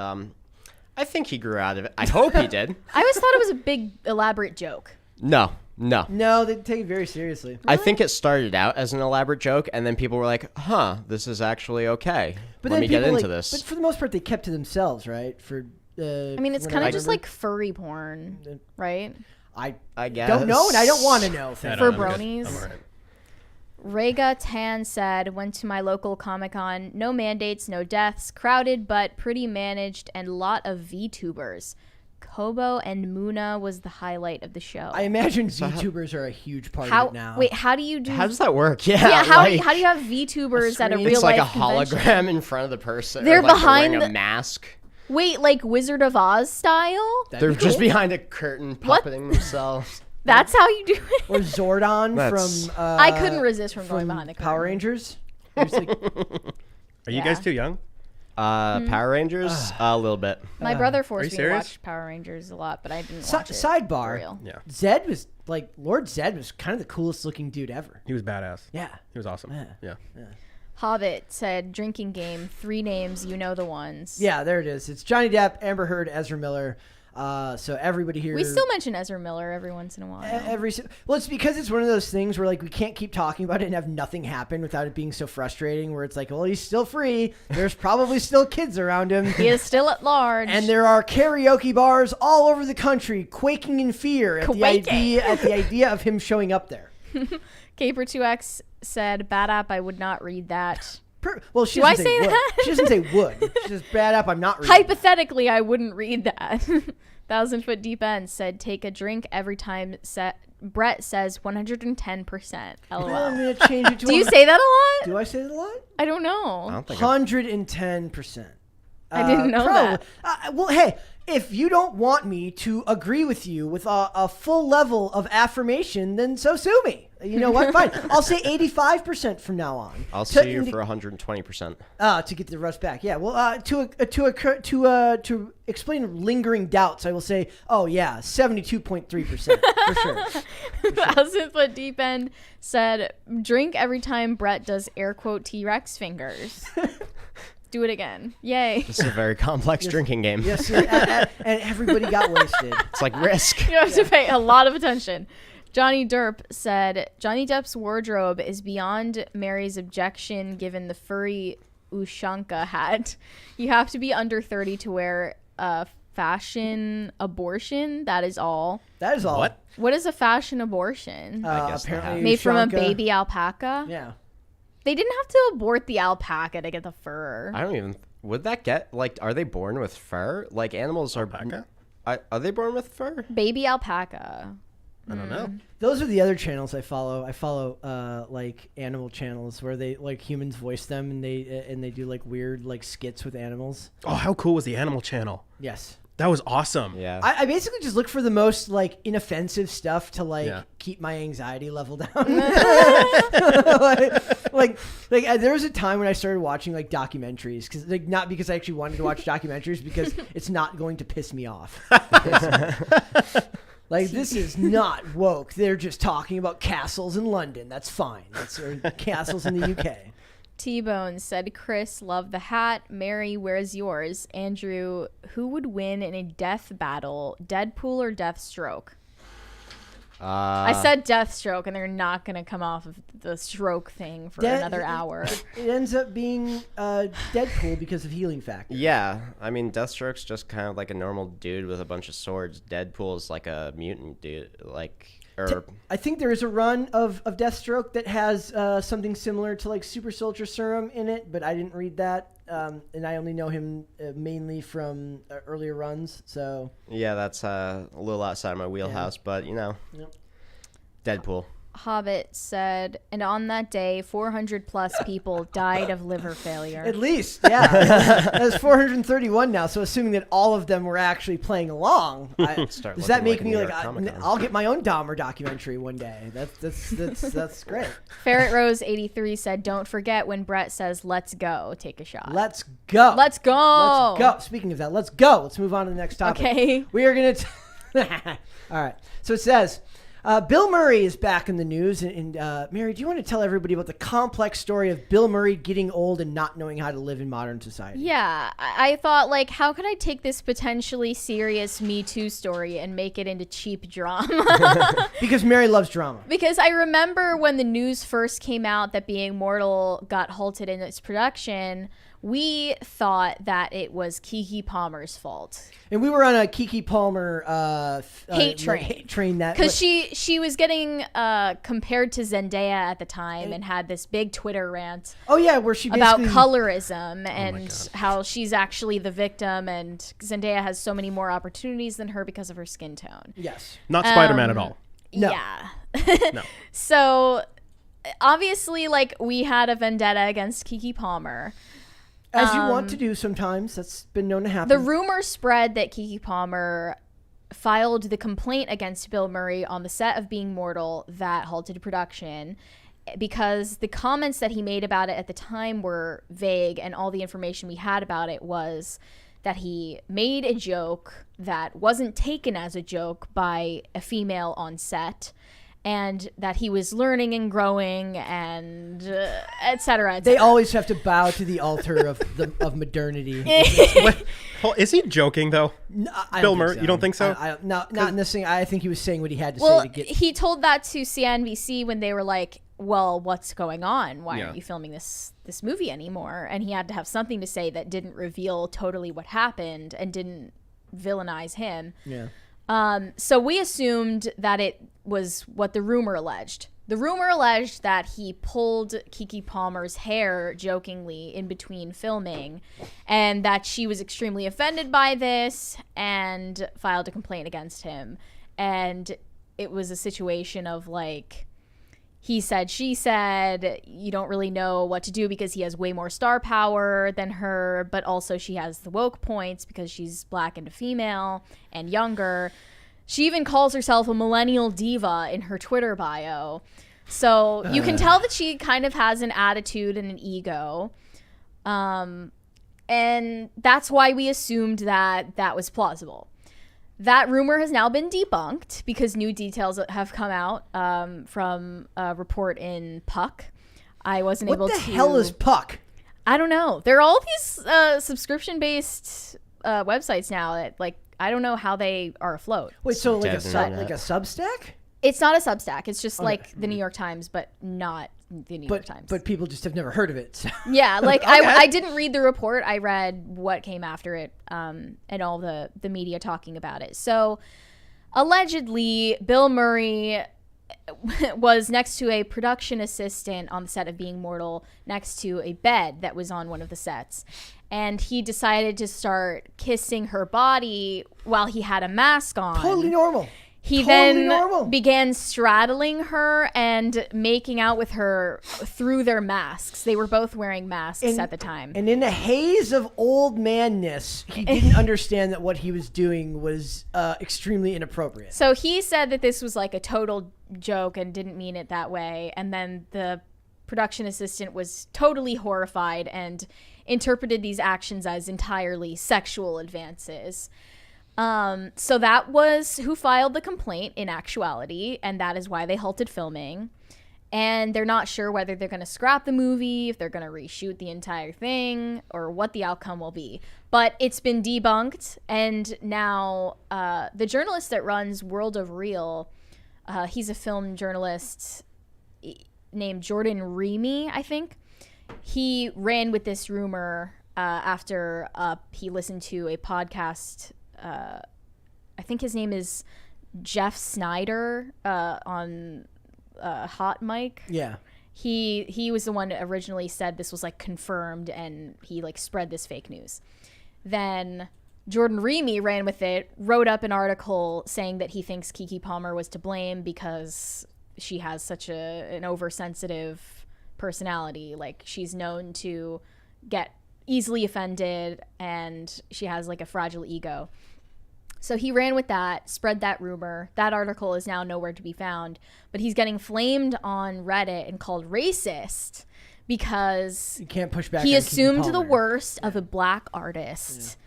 I think he grew out of it. I hope he did. I always thought it was a big elaborate joke. No. No, they take it very seriously. I think it started out as an elaborate joke, and then people were like, "Huh, this is actually okay. But Let then me get people, into like, this." But for the most part, they kept to themselves, right? I mean, it's kind of just like furry porn, right? I guess. don't know, and I don't want to know. I For don't know, I'm good. bronies? I'm all right. Rega Tan said, went to my local Comic-Con, no mandates, no deaths, crowded but pretty managed, and lot of VTubers. Kobo and Muna was the highlight of the show. I imagine VTubers are a huge part how of it now. wait, how do you do How does that work? Yeah, yeah, how do like, you have VTubers at a screen? real it's like life a convention? hologram in front of the person. They're or like behind wearing the- a mask. Wait, like Wizard of Oz style? That'd They're be just cool. behind a curtain, What? puppeting themselves. That's how you do it? Or Zordon That's- from. I couldn't resist from going behind the curtain. Power Rangers. There's like- Are you Yeah. guys too young? Power Rangers, a little bit. My brother forced me to serious? watch Power Rangers a lot, but I didn't watch it. For Sidebar. real. Yeah, Zed was like Lord Zed was kind of the coolest looking dude ever. he was badass. Yeah. He was awesome. Yeah. Yeah. Hobbit said, drinking game, 3 names, you know the ones. Yeah, there it is. It's Johnny Depp, Amber Heard, Ezra Miller. So everybody here. We still mention Ezra Miller every once in a while. Well, it's because it's one of those things where like we can't keep talking about it and have nothing happen without it being so frustrating. Where it's like, well, he's still free. There's probably still kids around him. He is still at large. And there are karaoke bars all over the country, quaking in fear at the idea of him showing up there. Caper2X said, bad app, I would not read that. Well, she Do I doesn't say would. that? She doesn't say would. She says bad app. I'm not reading. Hypothetically, I wouldn't read that. 1,000 Foot Deep End said, take a drink every time Brett says 110%. LOL. Well, I'm gonna change it to. Do you say that a lot? Do I say that a lot? I don't know. I don't think 110%. I didn't know that. Well, hey, if you don't want me to agree with you with a full level of affirmation, then so sue me. You know what? Fine. I'll say 85% from now on. I'll sue you for 120%. To get the rust back. Yeah. Well, to explain lingering doubts, I will say, oh yeah, 72.3% for sure. 1,000 Foot Deep End said, drink every time Brett does air quote T-Rex fingers. Do it again. Yay. This is a very complex drinking game. Yes, and everybody got wasted. It's like Risk. You have to pay a lot of attention. Johnny Derp said, Johnny Depp's wardrobe is beyond Mary's objection given the furry Ushanka hat. You have to be under 30 to wear a fashion abortion. That is all. That is all. What is a fashion abortion? I guess apparently Made from a Ushanka- baby alpaca? Yeah. They didn't have to abort the alpaca to get the fur. I don't even. Would that get like? Are they born with fur? Like animals are. Alpaca? Are they born with fur? Baby alpaca. I don't know. Those are the other channels I follow. I follow like animal channels where they like humans voice them and they do like weird like skits with animals. Oh, how cool was the Animal Channel? Yes. That was awesome. Yeah. I basically just look for the most like inoffensive stuff to like keep my anxiety level down. like there was a time when I started watching like documentaries because like not because I actually wanted to watch documentaries because it's not going to piss me off. Like this is not woke. They're just talking about castles in London. That's fine. Or castles in the UK. T-Bone said, Chris, love the hat. Mary, where's yours? Andrew, who would win in a death battle, Deadpool or Deathstroke? I said Deathstroke, and they're not going to come off of the stroke thing for another hour. It ends up being Deadpool because of healing factor. Yeah, I mean, Deathstroke's just kind of like a normal dude with a bunch of swords. Deadpool's like a mutant dude, like. I think there is a run of Deathstroke that has something similar to like Super Soldier Serum in it, but I didn't read that, and I only know him mainly from earlier runs. So yeah, that's a little outside my wheelhouse, but you know, Deadpool. Hobbit said, and on that day, 400 plus people died of liver failure. At least, yeah. There's 431 now, so assuming that all of them were actually playing along, does that make me like I'll get my own Dahmer documentary one day? That's great. Ferret Rose 83 said, don't forget when Brett says, let's go, take a shot. Let's go. Let's go. Let's go. Speaking of that, let's go. Let's move on to the next topic. Okay. We are going to... All right. So it says... Bill Murray is back in the news. And Mary, do you want to tell everybody about the complex story of Bill Murray getting old and not knowing how to live in modern society? Yeah. I thought, like, how could I take this potentially serious Me Too story and make it into cheap drama? Because Mary loves drama. Because I remember when the news first came out that Being Mortal got halted in its production, we thought that it was Keke Palmer's fault. And we were on a Keke Palmer hate train. Hate train that because she was getting compared to Zendaya at the time and had this big Twitter rant. Oh yeah, where she about basically... colorism and how she's actually the victim, and Zendaya has so many more opportunities than her because of her skin tone. Yes, not Spider-Man at all. No. Yeah. No. So obviously, like, we had a vendetta against Keke Palmer. As you want to do sometimes. That's been known to happen. The rumor spread that Keke Palmer filed the complaint against Bill Murray on the set of Being Mortal that halted production. because the comments that he made about it at the time were vague, and all the information we had about it was that he made a joke that wasn't taken as a joke by a female on set, and that he was learning and growing, and et cetera, et They cetera. always have to bow to the altar of modernity. What? Well, is he joking though? I Bill don't think Murray, you don't think so? Not in this thing. I think he was saying what he had to Well, say to get. he told that to CNBC when they were like, well, what's going on? Why aren't you filming this movie anymore? And he had to have something to say that didn't reveal totally what happened and didn't villainize him. Yeah. So we assumed that it was what the rumor alleged. The rumor alleged that he pulled Keke Palmer's hair jokingly in between filming, and that she was extremely offended by this and filed a complaint against him. And it was a situation of like, he said, she said, you don't really know what to do because he has way more star power than her, but also she has the woke points because she's black and a female and younger. She even calls herself a millennial diva in her Twitter bio. So you can tell that she kind of has an attitude and an ego. And that's why we assumed that that was plausible. That rumor has now been debunked because new details have come out from a report in Puck. I wasn't able to... What the hell is Puck? I don't know. There are all these subscription-based websites now that, like, I don't know how they are afloat. Wait, so like a Internet. Substack? It's not a Substack. It's just like the New York Times, but not the New York Times. But people just have never heard of it. So. Yeah, like Okay. I didn't read the report. I read what came after it, and all the media talking about it. So allegedly, Bill Murray was next to a production assistant on the set of Being Mortal, next to a bed that was on one of the sets. And he decided to start kissing her body while he had a mask on. Totally normal. He Totally then normal. began straddling her and making out with her through their masks. They were both wearing masks at the time. And in a haze of old manness, he didn't understand that what he was doing was extremely inappropriate. So he said that this was like a total joke and didn't mean it that way. And then the production assistant was totally horrified and interpreted these actions as entirely sexual advances. So that was who filed the complaint in actuality, and that is why they halted filming. And they're not sure whether they're going to scrap the movie, if they're going to reshoot the entire thing, or what the outcome will be. But it's been debunked, and now the journalist that runs World of Real, he's a film journalist named Jordan Remy, I think. He ran with this rumor after he listened to a podcast. I think his name is Jeff Snyder on Hot Mic. Yeah. He was the one that originally said this was like confirmed, and he like spread this fake news. Then Jordan Remy ran with it, wrote up an article saying that he thinks Keke Palmer was to blame because she has such an oversensitive personality. Like, she's known to get easily offended, and she has like a fragile ego. So he ran with that, spread that rumor. That article is now nowhere to be found, but he's getting flamed on Reddit and called racist because You can't push back he on Keke assumed the Palmer. worst of a black artist.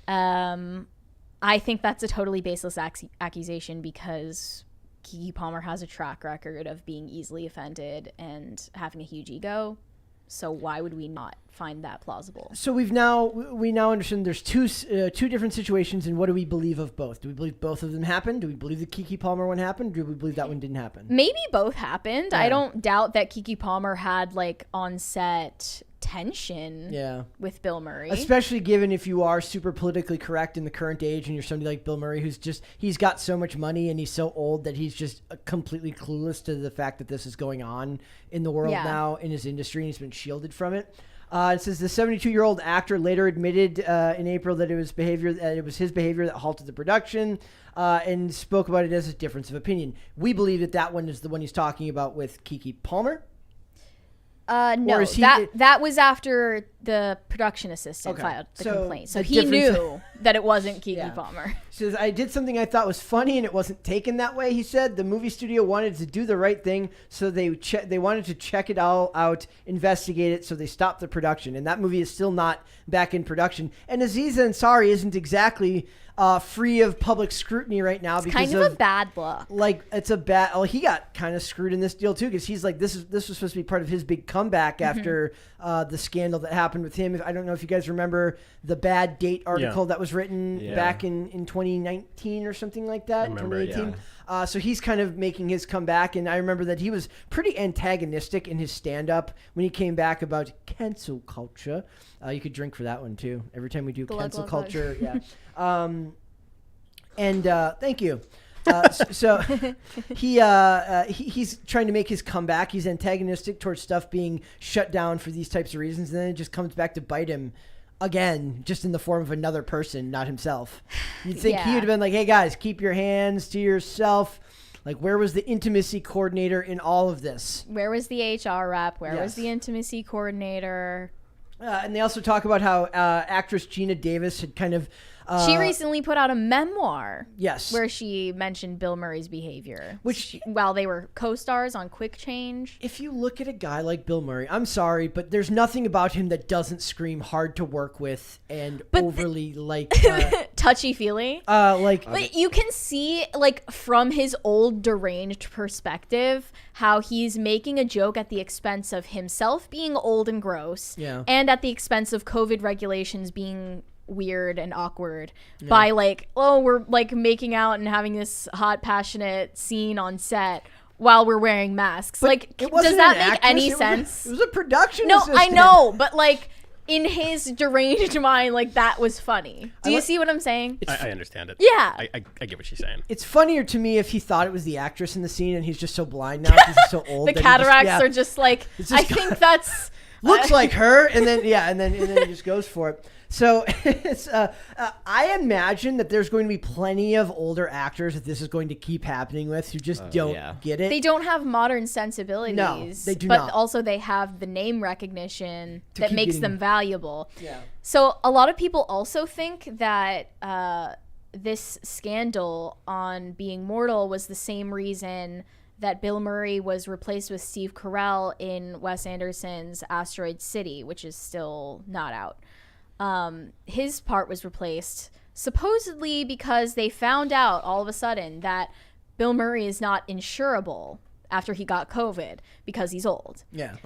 I think that's a totally baseless accusation because Keke Palmer has a track record of being easily offended and having a huge ego. So why would we not find that plausible? So we now understand there's two different situations, and what do we believe of both? Do we believe both of them happened? Do we believe the Keke Palmer one happened? Do we believe that one didn't happen? Maybe both happened. Yeah. I don't doubt that Keke Palmer had like on-set tension Yeah. with Bill Murray. Especially given if you are super politically correct in the current age and you're somebody like Bill Murray he's got so much money and he's so old that he's just completely clueless to the fact that this is going on in the world now in his industry, and he's been shielded from it. It says the 72-year-old actor later admitted in April that it was his behavior that halted the production, and spoke about it as a difference of opinion. We believe that one is the one he's talking about with Keke Palmer. No, Or is he- that was after the production assistant Okay. filed the So complaint. So the he difference- knew that it wasn't Keke Yeah. Palmer. He says, I did something I thought was funny and it wasn't taken that way, he said. The movie studio wanted to do the right thing, so they wanted to check it all out, investigate it, so they stopped the production. And that movie is still not back in production. And Aziz Ansari isn't exactly free of public scrutiny right now because Kind of a bad look. like it's a bad. Oh, he got kind of screwed in this deal too because he's like this was supposed to be part of his big comeback after the scandal that happened with him. I don't know if you guys remember the Bad Date article that was written back in 2019 or something like that. I remember, 2018. So he's kind of making his comeback, and I remember that he was pretty antagonistic in his stand-up when he came back about cancel culture. You could drink for that one too. Every time we do Glug, cancel glug, glug. culture, yeah. And thank you. So he's trying to make his comeback. He's antagonistic towards stuff being shut down for these types of reasons, and then it just comes back to bite him again, just in the form of another person, not himself. You'd think he would have been like, "Hey guys, keep your hands to yourself." Like, where was the intimacy coordinator in all of this? Where was the HR rep? Where Yes. was the intimacy coordinator? And they also talk about how actress Gina Davis had kind of She recently put out a memoir yes, where she mentioned Bill Murray's behavior, which while they were co-stars on Quick Change. if you look at a guy like Bill Murray, I'm sorry, but there's nothing about him that doesn't scream hard to work with and overly Touchy-feely. like You can see, like, from his old deranged perspective, how he's making a joke at the expense of himself being old and gross, and at the expense of COVID regulations being weird and awkward by, like, oh, we're, like, making out and having this hot, passionate scene on set while we're wearing masks. Like, it does wasn't that an make actress, any it was sense? it was a production No, I assistant. know, but, like, in his deranged mind, like, that was funny. Do you see what I'm saying? I understand it. Yeah. I get what she's saying. It's funnier to me if he thought it was the actress in the scene and he's just so blind now because he's so old. The that he cataracts are just like, just I think that's... looks like her, and then and then he just goes for it. So it's I imagine that there's going to be plenty of older actors that this is going to keep happening with who just don't get it. They don't have modern sensibilities. No, they do but not. also they have the name recognition that keep makes getting- them valuable. Yeah. So a lot of people also think that this scandal on Being Mortal was the same reason that Bill Murray was replaced with Steve Carell in Wes Anderson's Asteroid City, which is still not out. His part was replaced supposedly because they found out all of a sudden that Bill Murray is not insurable after he got COVID because he's old. Yeah.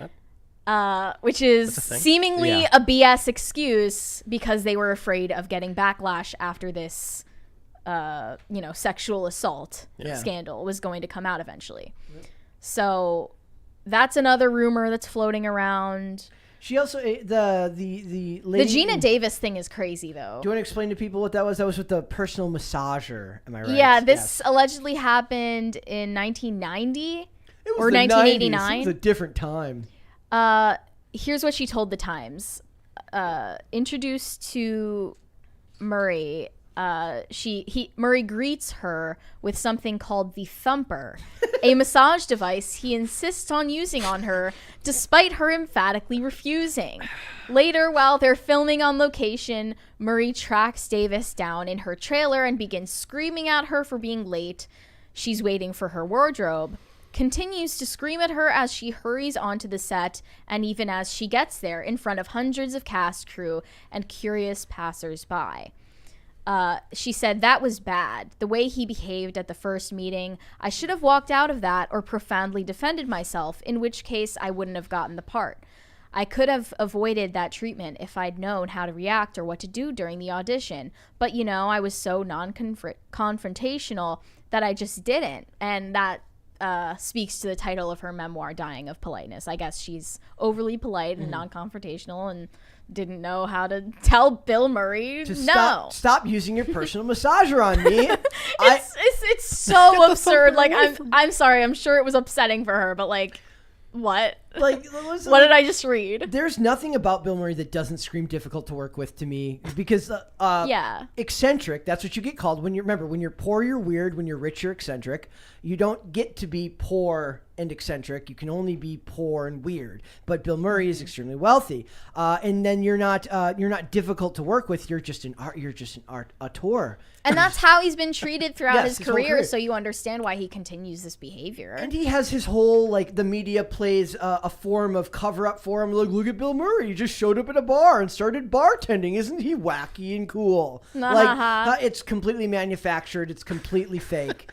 Which is That's a thing? seemingly a BS excuse because they were afraid of getting backlash after this, sexual assault scandal was going to come out eventually. So that's another rumor that's floating around. She also the lady. The Gina Davis thing is crazy, though. Do you want to explain to people what that was? That was with the personal massager. Am I right? Yeah, this allegedly happened in 1990 It was or the 1989. 90s. It was a different time. Here's what she told the Times. Introduced to Murray, Murray greets her with something called the Thumper, a massage device he insists on using on her despite her emphatically refusing. Later, while they're filming on location, Murray tracks Davis down in her trailer and begins screaming at her for being late. She's waiting for her wardrobe, continues to scream at her as she hurries onto the set, and even as she gets there in front of hundreds of cast crew and curious passers-by. She said, "That was bad. The way he behaved at the first meeting, I should have walked out of that or profoundly defended myself, in which case I wouldn't have gotten the part. I could have avoided that treatment if I'd known how to react or what to do during the audition. But, I was so non-confrontational that I just didn't." And that speaks to the title of her memoir, Dying of Politeness. I guess she's overly polite and non-confrontational and didn't know how to tell Bill Murray no. Stop using your personal massager on me. It's so absurd. Like, I'm sorry. I'm sure it was upsetting for her, but, like, what? Like, listen, What did I just read? there's nothing about Bill Murray that doesn't scream difficult to work with to me, because Yeah. eccentric, that's what you get called when you're poor, you're weird. When you're rich, you're eccentric. You don't get to be poor and eccentric. You can only be poor and weird. But Bill Murray is extremely wealthy, and then you're not difficult to work with. You're just an auteur. And that's how he's been treated throughout Yes, his whole career, career. so you understand why he continues this behavior. And he has his whole, like, the media plays a form of cover-up for him. Look at Bill Murray. He just showed up at a bar and started bartending. Isn't he wacky and cool? Like, it's completely manufactured. It's completely fake.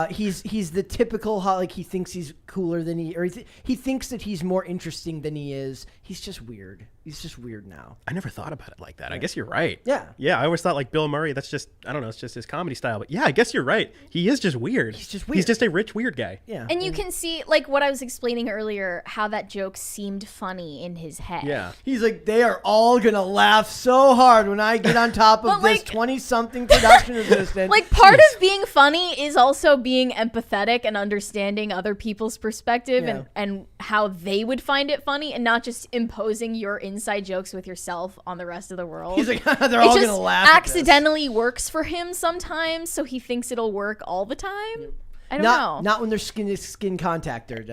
He's the typical, like, he thinks he's cooler than he thinks that he's more interesting than he is. He's just weird. He's just weird now. I never thought about it like that. I guess you're right. Yeah. Yeah, I always thought like Bill Murray, that's just, I don't know, it's just his comedy style. But yeah, I guess you're right. He is just weird. He's just weird. He's just a rich, weird guy. Yeah. And you can see, like what I was explaining earlier, how that joke seemed funny in his head. Yeah. He's like, they are all going to laugh so hard when I get on top of But, this like- 20-something production assistant. Like, part of being funny is also being empathetic and understanding other people's perspective Yeah. and how they would find it funny, and not just imposing your inside jokes with yourself on the rest of the world. He's like, they're all It going to just laugh at this. accidentally works for him sometimes, so he thinks it'll work all the time. I don't know. Not when there's skin contact or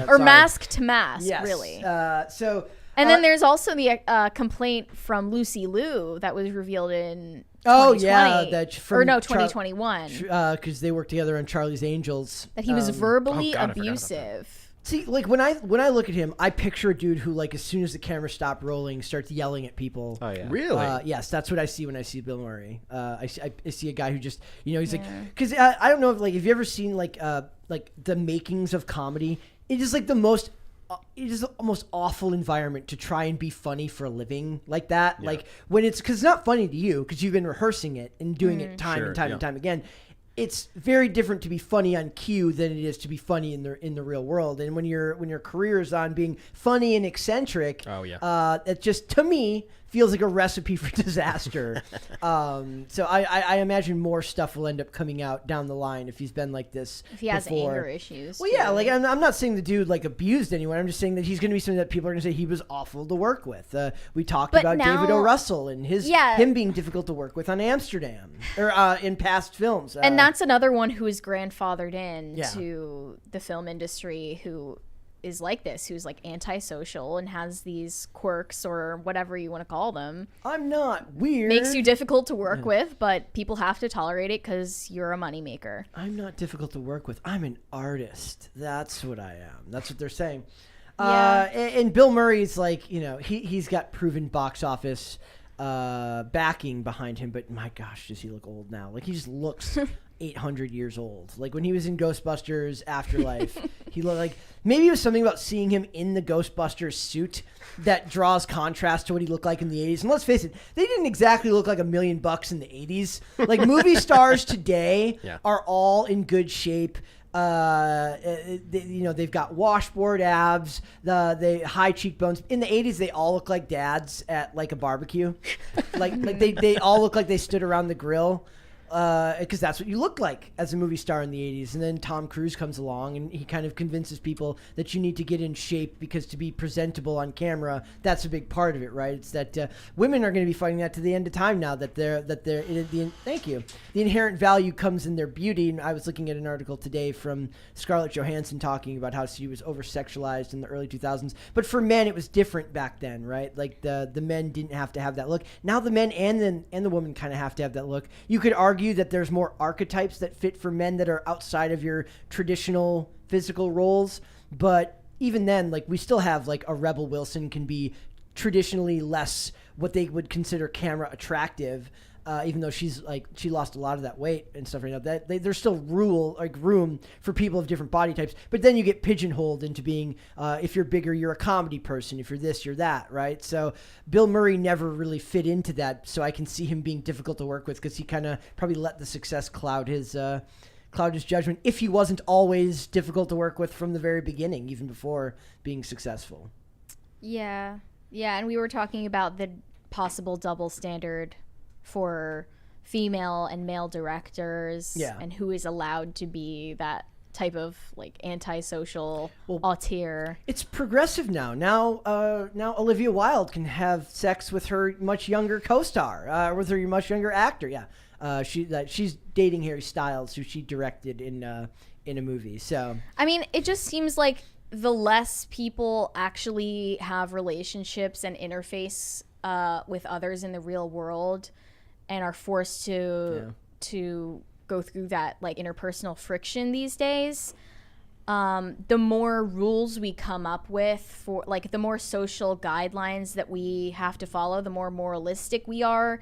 Or mask to mask, Yes. really. And Then there's also the complaint from Lucy Liu that was revealed in 2020. Oh, yeah, that from 2021. because they worked together on Charlie's Angels. That he was verbally oh God, I forgot about abusive. See, like when I look at him, I picture a dude who, like, as soon as the camera stopped rolling, starts yelling at people. Oh yeah. Really? Yes, that's what I see when I see Bill Murray. I see a guy who just, he's like, because I don't know if, like, have you ever seen like the makings of comedy? It is like the most. It is the most awful environment to try and be funny for a living like that. Yeah. Like when it's, because it's not funny to you because you've been rehearsing it and doing it time Sure, and time yeah. and time again. It's very different to be funny on cue than it is to be funny in the real world. And when your career is on being funny and eccentric, Oh, yeah. it just, to me, feels like a recipe for disaster. So I imagine more stuff will end up coming out down the line if he's been like this. If he has before. anger issues. Well, yeah, too. like I'm not saying the dude like abused anyone. I'm just saying that he's going to be something that people are going to say he was awful to work with. We talked But about now- David O. Russell and him being difficult to work with on Amsterdam or in past films. And that's another one who is grandfathered in Yeah. to the film industry, who is like this, who's like antisocial and has these quirks or whatever you want to call them. I'm not weird. Makes you difficult to work with, but people have to tolerate it because you're a moneymaker. I'm not difficult to work with. I'm an artist. That's what I am. That's what they're saying. Yeah. And Bill Murray's like, he's got proven box office backing behind him, but my gosh, does he look old now? Like, he just looks 800 years old. Like when he was in Ghostbusters Afterlife, he looked like, maybe it was something about seeing him in the Ghostbusters suit that draws contrast to what he looked like in the 80s. And let's face it, they didn't exactly look like $1 million in the 80s. Like movie stars today Yeah. are all in good shape. They've got washboard abs, the high cheekbones. In the 80s, they all look like dads at like a barbecue. like they all look like they stood around the grill. Because that's what you look like as a movie star in the 80s. And then Tom Cruise comes along and he kind of convinces people that you need to get in shape because to be presentable on camera, that's a big part of it, right? It's that women are going to be fighting that to the end of time now thank you. The inherent value comes in their beauty. And I was looking at an article today from Scarlett Johansson talking about how she was over-sexualized in the early 2000s. But for men, it was different back then, right? Like the men didn't have to have that look. Now the men and the women kind of have to have that look. You could argue that there's more archetypes that fit for men that are outside of your traditional physical roles, but even then, like, we still have like a Rebel Wilson can be traditionally less what they would consider camera attractive, even though she lost a lot of that weight and stuff right now. That there's still room for people of different body types, but then you get pigeonholed into being if you're bigger, you're a comedy person. If you're this, you're that, right? So Bill Murray never really fit into that. So I can see him being difficult to work with because he kind of probably let the success cloud his judgment. If he wasn't always difficult to work with from the very beginning, even before being successful. Yeah. Yeah, and we were talking about the possible double standard for female and male directors, Yeah. and who is allowed to be that type of like antisocial auteur. It's progressive now. Now Olivia Wilde can have sex with her much younger co-star, with her much younger actor. Yeah, she's dating Harry Styles, who she directed in a movie. So I mean, it just seems like the less people actually have relationships and interface with others in the real world, and are forced to go through that like interpersonal friction these days, the more rules we come up with for like the more social guidelines that we have to follow, the more moralistic we are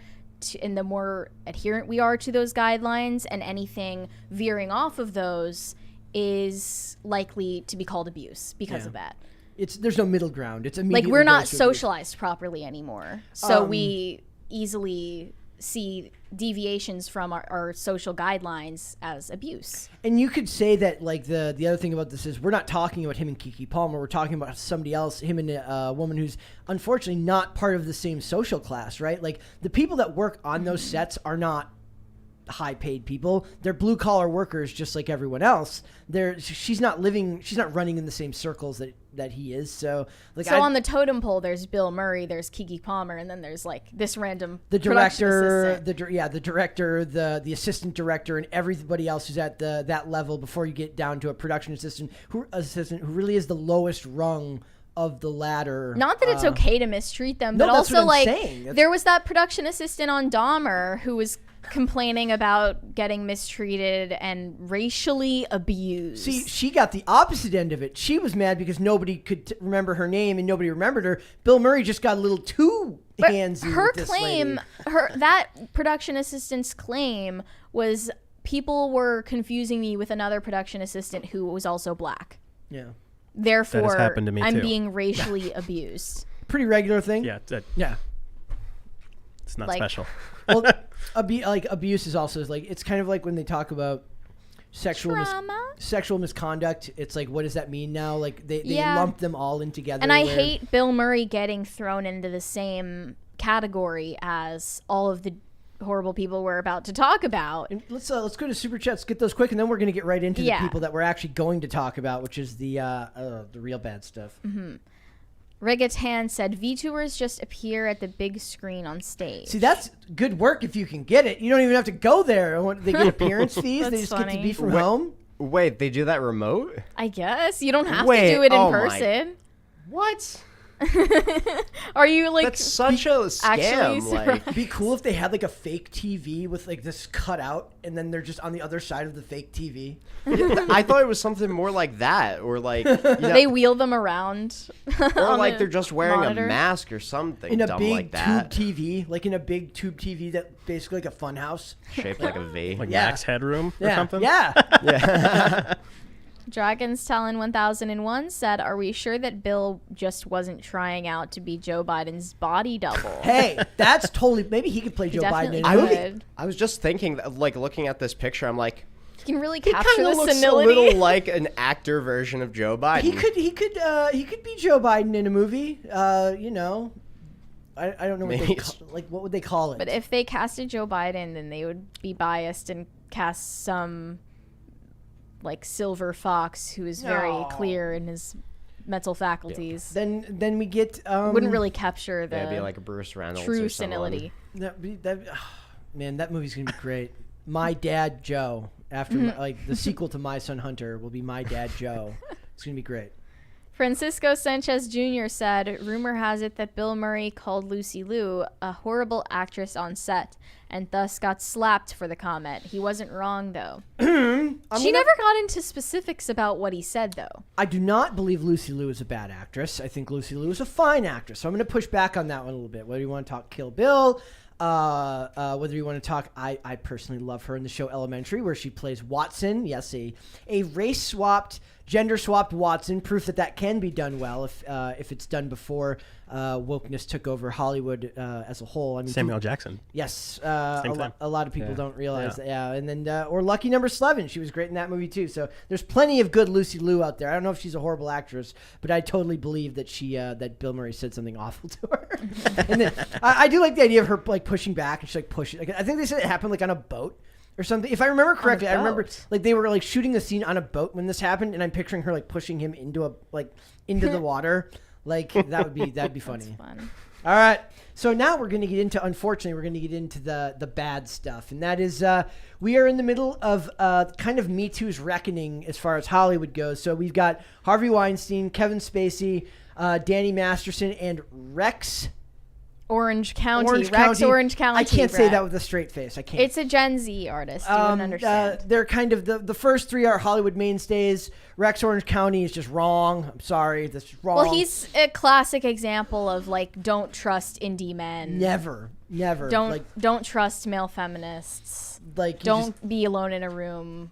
and the more adherent we are to those guidelines, and anything veering off of those is likely to be called abuse because of that. There's no middle ground. It's immediately like we're not socialized properly anymore, so we easily see deviations from our social guidelines as abuse. And you could say that like the other thing about this is we're not talking about him and Keke Palmer. We're talking about somebody else, him and a woman who's unfortunately not part of the same social class, right? Like the people that work on those sets are not high paid people. They're blue collar workers just like everyone else. She's not running in the same circles that he is. So like on the totem pole there's Bill Murray, there's Keke Palmer, and then there's like this random the director, the director, the assistant director, and everybody else who's at that level before you get down to a production assistant who really is the lowest rung of the ladder. Not that it's okay to mistreat them, but also like there was that production assistant on Dahmer who was complaining about getting mistreated and racially abused. See, she got the opposite end of it. She was mad because nobody could remember her name and nobody remembered her. Bill Murray just got a little too handsy. Her with this claim, lady. that production assistant's claim was people were confusing me with another production assistant who was also black. Yeah. Therefore, that has happened to me I'm too. being racially abused. Pretty regular thing. Yeah. Yeah. It's not Like- special. Well, abuse is also like it's kind of like when they talk about sexual misconduct. It's like, what does that mean now? Like they lump them all in together. And I hate Bill Murray getting thrown into the same category as all of the horrible people we're about to talk about. And let's go to super chats, get those quick, and then we're going to get right into the people that we're actually going to talk about, which is the real bad stuff. Mm-hmm. Regatan said VTubers just appear at the big screen on stage. See, that's good work if you can get it. You don't even have to go there. They get appearance fees. They just get to be from home. Wait, they do that remote? I guess you don't have to do it in person. What? Are you like that's such a scam? Like, be cool if they had like a fake TV with like this cut out, and then they're just on the other side of the fake TV. I thought it was something more like that, or like they wheel them around, or like they're just wearing monitor. A mask or something in a dumb big like that. tube TV, like in a big tube TV that basically like a fun house shaped like a V, like Max Headroom or something. Yeah. Dragons Talon 1001 said, "Are we sure that Bill just wasn't trying out to be Joe Biden's body double?" Hey, that's totally. Maybe he could play Joe Biden in a movie. I was just thinking, like looking at this picture, I'm like, he can really he capture the looks senility. a little like an actor version of Joe Biden. He could be Joe Biden in a movie. You know, I don't know what would they call it? But if they casted Joe Biden, then they would be biased and cast some like silver fox who is very clear in his mental faculties. Yeah. Then we get wouldn't really capture the be like a Bruce Reynolds true or senility. Man, that movie's gonna be great. My Dad Joe, after like the sequel to My Son Hunter, will be My Dad Joe. It's gonna be great. Francisco Sanchez Jr. said, "Rumor has it that Bill Murray called Lucy Liu a horrible actress on set and thus got slapped for the comment. He wasn't wrong, though." She never got into specifics about what he said, though. I do not believe Lucy Liu is a bad actress. I think Lucy Liu is a fine actress. So I'm going to push back on that one a little bit. Whether you want to talk Kill Bill, whether you want to talk, I personally love her in the show Elementary, where she plays Watson. Yes, a race-swapped, gender-swapped Watson. Proof that can be done well if it's done before wokeness took over Hollywood as a whole. I mean, Samuel Jackson. Yes, a lot of people don't realize that. Yeah, and then or Lucky Number 11, she was great in that movie too. So there's plenty of good Lucy Liu out there. I don't know if she's a horrible actress, but I totally believe that that Bill Murray said something awful to her. And then I do like the idea of her like pushing back and she's like pushing. Like, I think they said it happened like on a boat. or something. If I remember correctly, I remember boat. like they were like shooting a scene on a boat when this happened, and I'm picturing her like pushing him into the water. Like that'd be funny. That's fun. All right. So now we're going to get into, unfortunately, we're going to get into the bad stuff. And that is, we are in the middle of kind of Me Too's reckoning as far as Hollywood goes. So we've got Harvey Weinstein, Kevin Spacey, Danny Masterson, and Rex Orange County. Orange Rex County. Orange County. I can't say Brett. that with a straight face. I can't. It's a Gen Z artist. You wouldn't understand. They're kind of the first three are Hollywood mainstays. Rex Orange County is just wrong. I'm sorry, that's just wrong. Well, he's a classic example of like don't trust indie men. never. Don't trust male feminists. Like Don't be alone in a room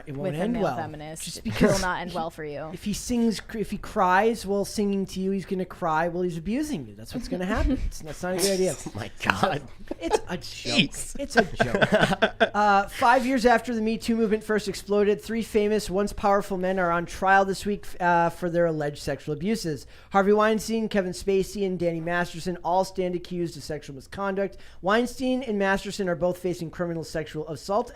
it won't with a end male well. feminist. Just It because will not end well for you. if he cries while singing to you, he's gonna cry while he's abusing you. That's what's gonna happen. That's not a good idea. Oh my God. It's a joke. Jeez. It's a joke. 5 years after the Me Too movement first exploded, three famous, once powerful men are on trial this week for their alleged sexual abuses. Harvey Weinstein, Kevin Spacey, and Danny Masterson all stand accused of sexual misconduct. Weinstein and Masterson are both facing criminal sexual assault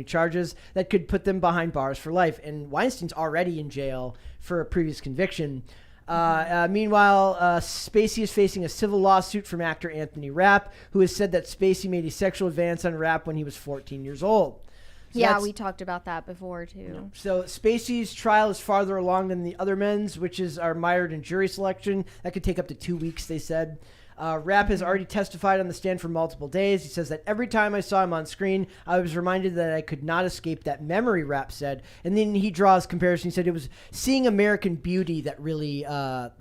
charges that could put them behind bars for life. And Weinstein's already in jail for a previous conviction. Meanwhile, Spacey is facing a civil lawsuit from actor Anthony Rapp, who has said that Spacey made a sexual advance on Rapp when he was 14 years old. So Yeah, that's- we talked about that before too. So Spacey's trial is farther along than the other men's, which are mired in jury selection. That could take up to 2 weeks, they said. Rapp has already testified on the stand for multiple days. He says that every time I saw him on screen, I was reminded that I could not escape that memory, Rapp said. And then he draws comparison. He said it was seeing American Beauty that really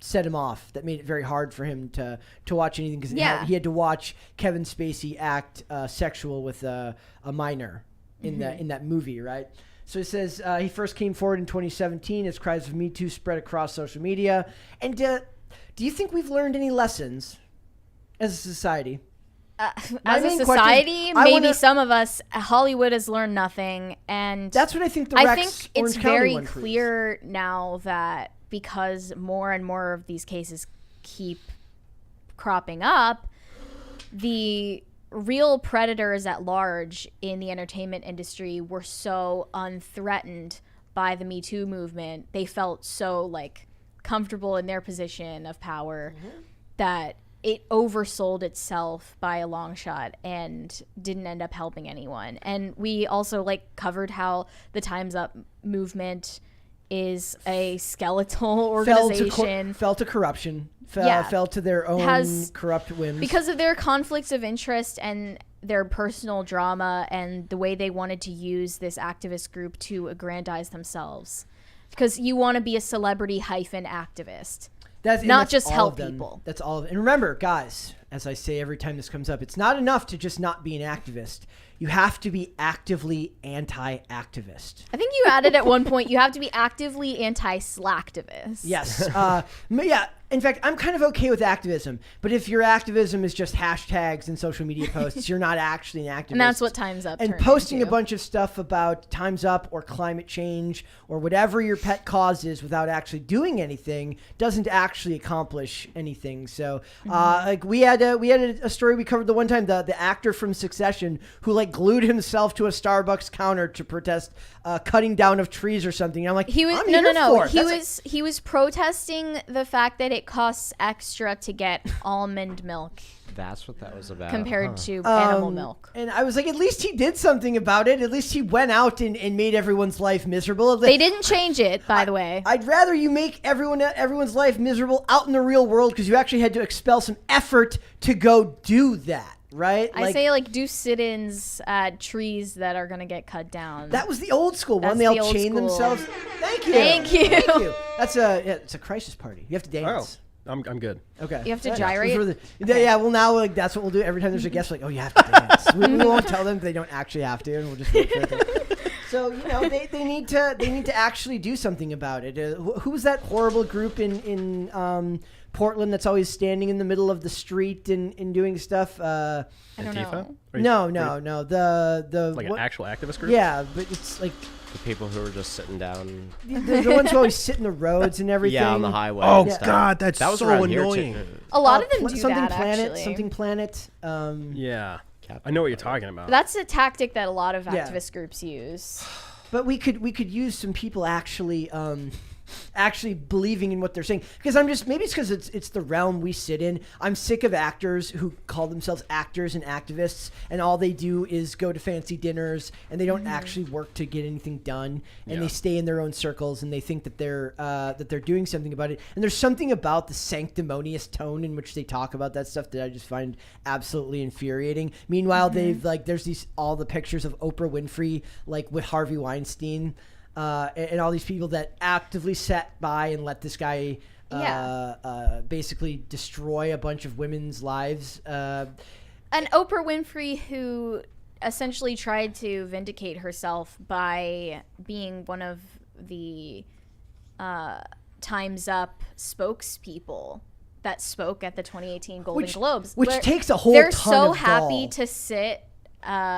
set him off, that made it very hard for him to watch anything because he had to watch Kevin Spacey act sexual with a minor in that movie, right? So he says he first came forward in 2017 as cries of Me Too spread across social media. And do you think we've learned any lessons as a society? As a main society, question- I maybe wanna- some of us, Hollywood has learned nothing. And That's what I think the I Rex think it's Orange County very one proves. clear now that because more and more of these cases keep cropping up, the real predators at large in the entertainment industry were so unthreatened by the Me Too movement. They felt so like comfortable in their position of power that it oversold itself by a long shot and didn't end up helping anyone. And we also like covered how the Time's Up movement is a skeletal organization fell to corruption, Yeah. fell to their own Has- corrupt whims. because of their conflicts of interest and their personal drama and the way they wanted to use this activist group to aggrandize themselves. Because you want to be a celebrity activist. and not just all help of them. people. That's all of it. And remember, guys, as I say every time this comes up, it's not enough to just not be an activist. You have to be actively anti-activist. I think you added at one point, you have to be actively anti-slacktivist. Yes. Yeah. In fact, I'm kind of okay with activism. But if your activism is just hashtags and social media posts, you're not actually an activist. And that's what Time's Up And turned posting into. a bunch of stuff about Time's Up or climate change or whatever your pet cause is without actually doing anything doesn't actually accomplish anything. So, like we had a story we covered the one time, the actor from Succession who like glued himself to a Starbucks counter to protest cutting down of trees or something. And I'm like, He was I'm here for it. He was protesting the fact that it costs extra to get almond milk That's what that was about. compared to animal milk. And I was like, at least he did something about it. At least he went out and made everyone's life miserable. They didn't change it, by the way. I'd rather you make everyone's life miserable out in the real world because you actually had to expel some effort to go do that, right? I say like do sit-ins at trees that are gonna get cut down. that was the old school one. That's They all the old chain school. themselves. Thank you. Thank you. Thank you. It's a crisis party. You have to dance. I'm good. Okay. You have to Yeah. gyrate? Those were yeah. Well, now like that's what we'll do every time there's a guest. Like, oh, you have to dance. we won't tell them they don't actually have to, and we'll just wait for them. So they need to actually do something about it. Who was that horrible group in Portland that's always standing in the middle of the street and doing stuff? I don't Antifa? know. Or you- No. The Like what- an actual activist group? Yeah, but it's like The people who were just sitting down. the ones who always sit in the roads and everything. Yeah, on the highway. Oh, and stuff. God, that's that was so around here, annoying. too. A lot of them do something that planet, actually. Something planet. Yeah. I know what you're talking about. That's a tactic that a lot of Yeah. activist groups use. But we could use some people actually actually believing in what they're saying, because maybe it's because it's the realm we sit in. I'm sick of actors who call themselves actors and activists, and all they do is go to fancy dinners, and they don't actually work to get anything done, and they stay in their own circles, and they think that they're doing something about it. And there's something about the sanctimonious tone in which they talk about that stuff that I just find absolutely infuriating. Meanwhile, they've there's all the pictures of Oprah Winfrey with Harvey Weinstein. And all these people that actively sat by and let this guy basically destroy a bunch of women's lives. And Oprah Winfrey, who essentially tried to vindicate herself by being one of the Time's Up spokespeople that spoke at the 2018 Golden Globes. Which takes a whole They're ton so of happy gall. to sit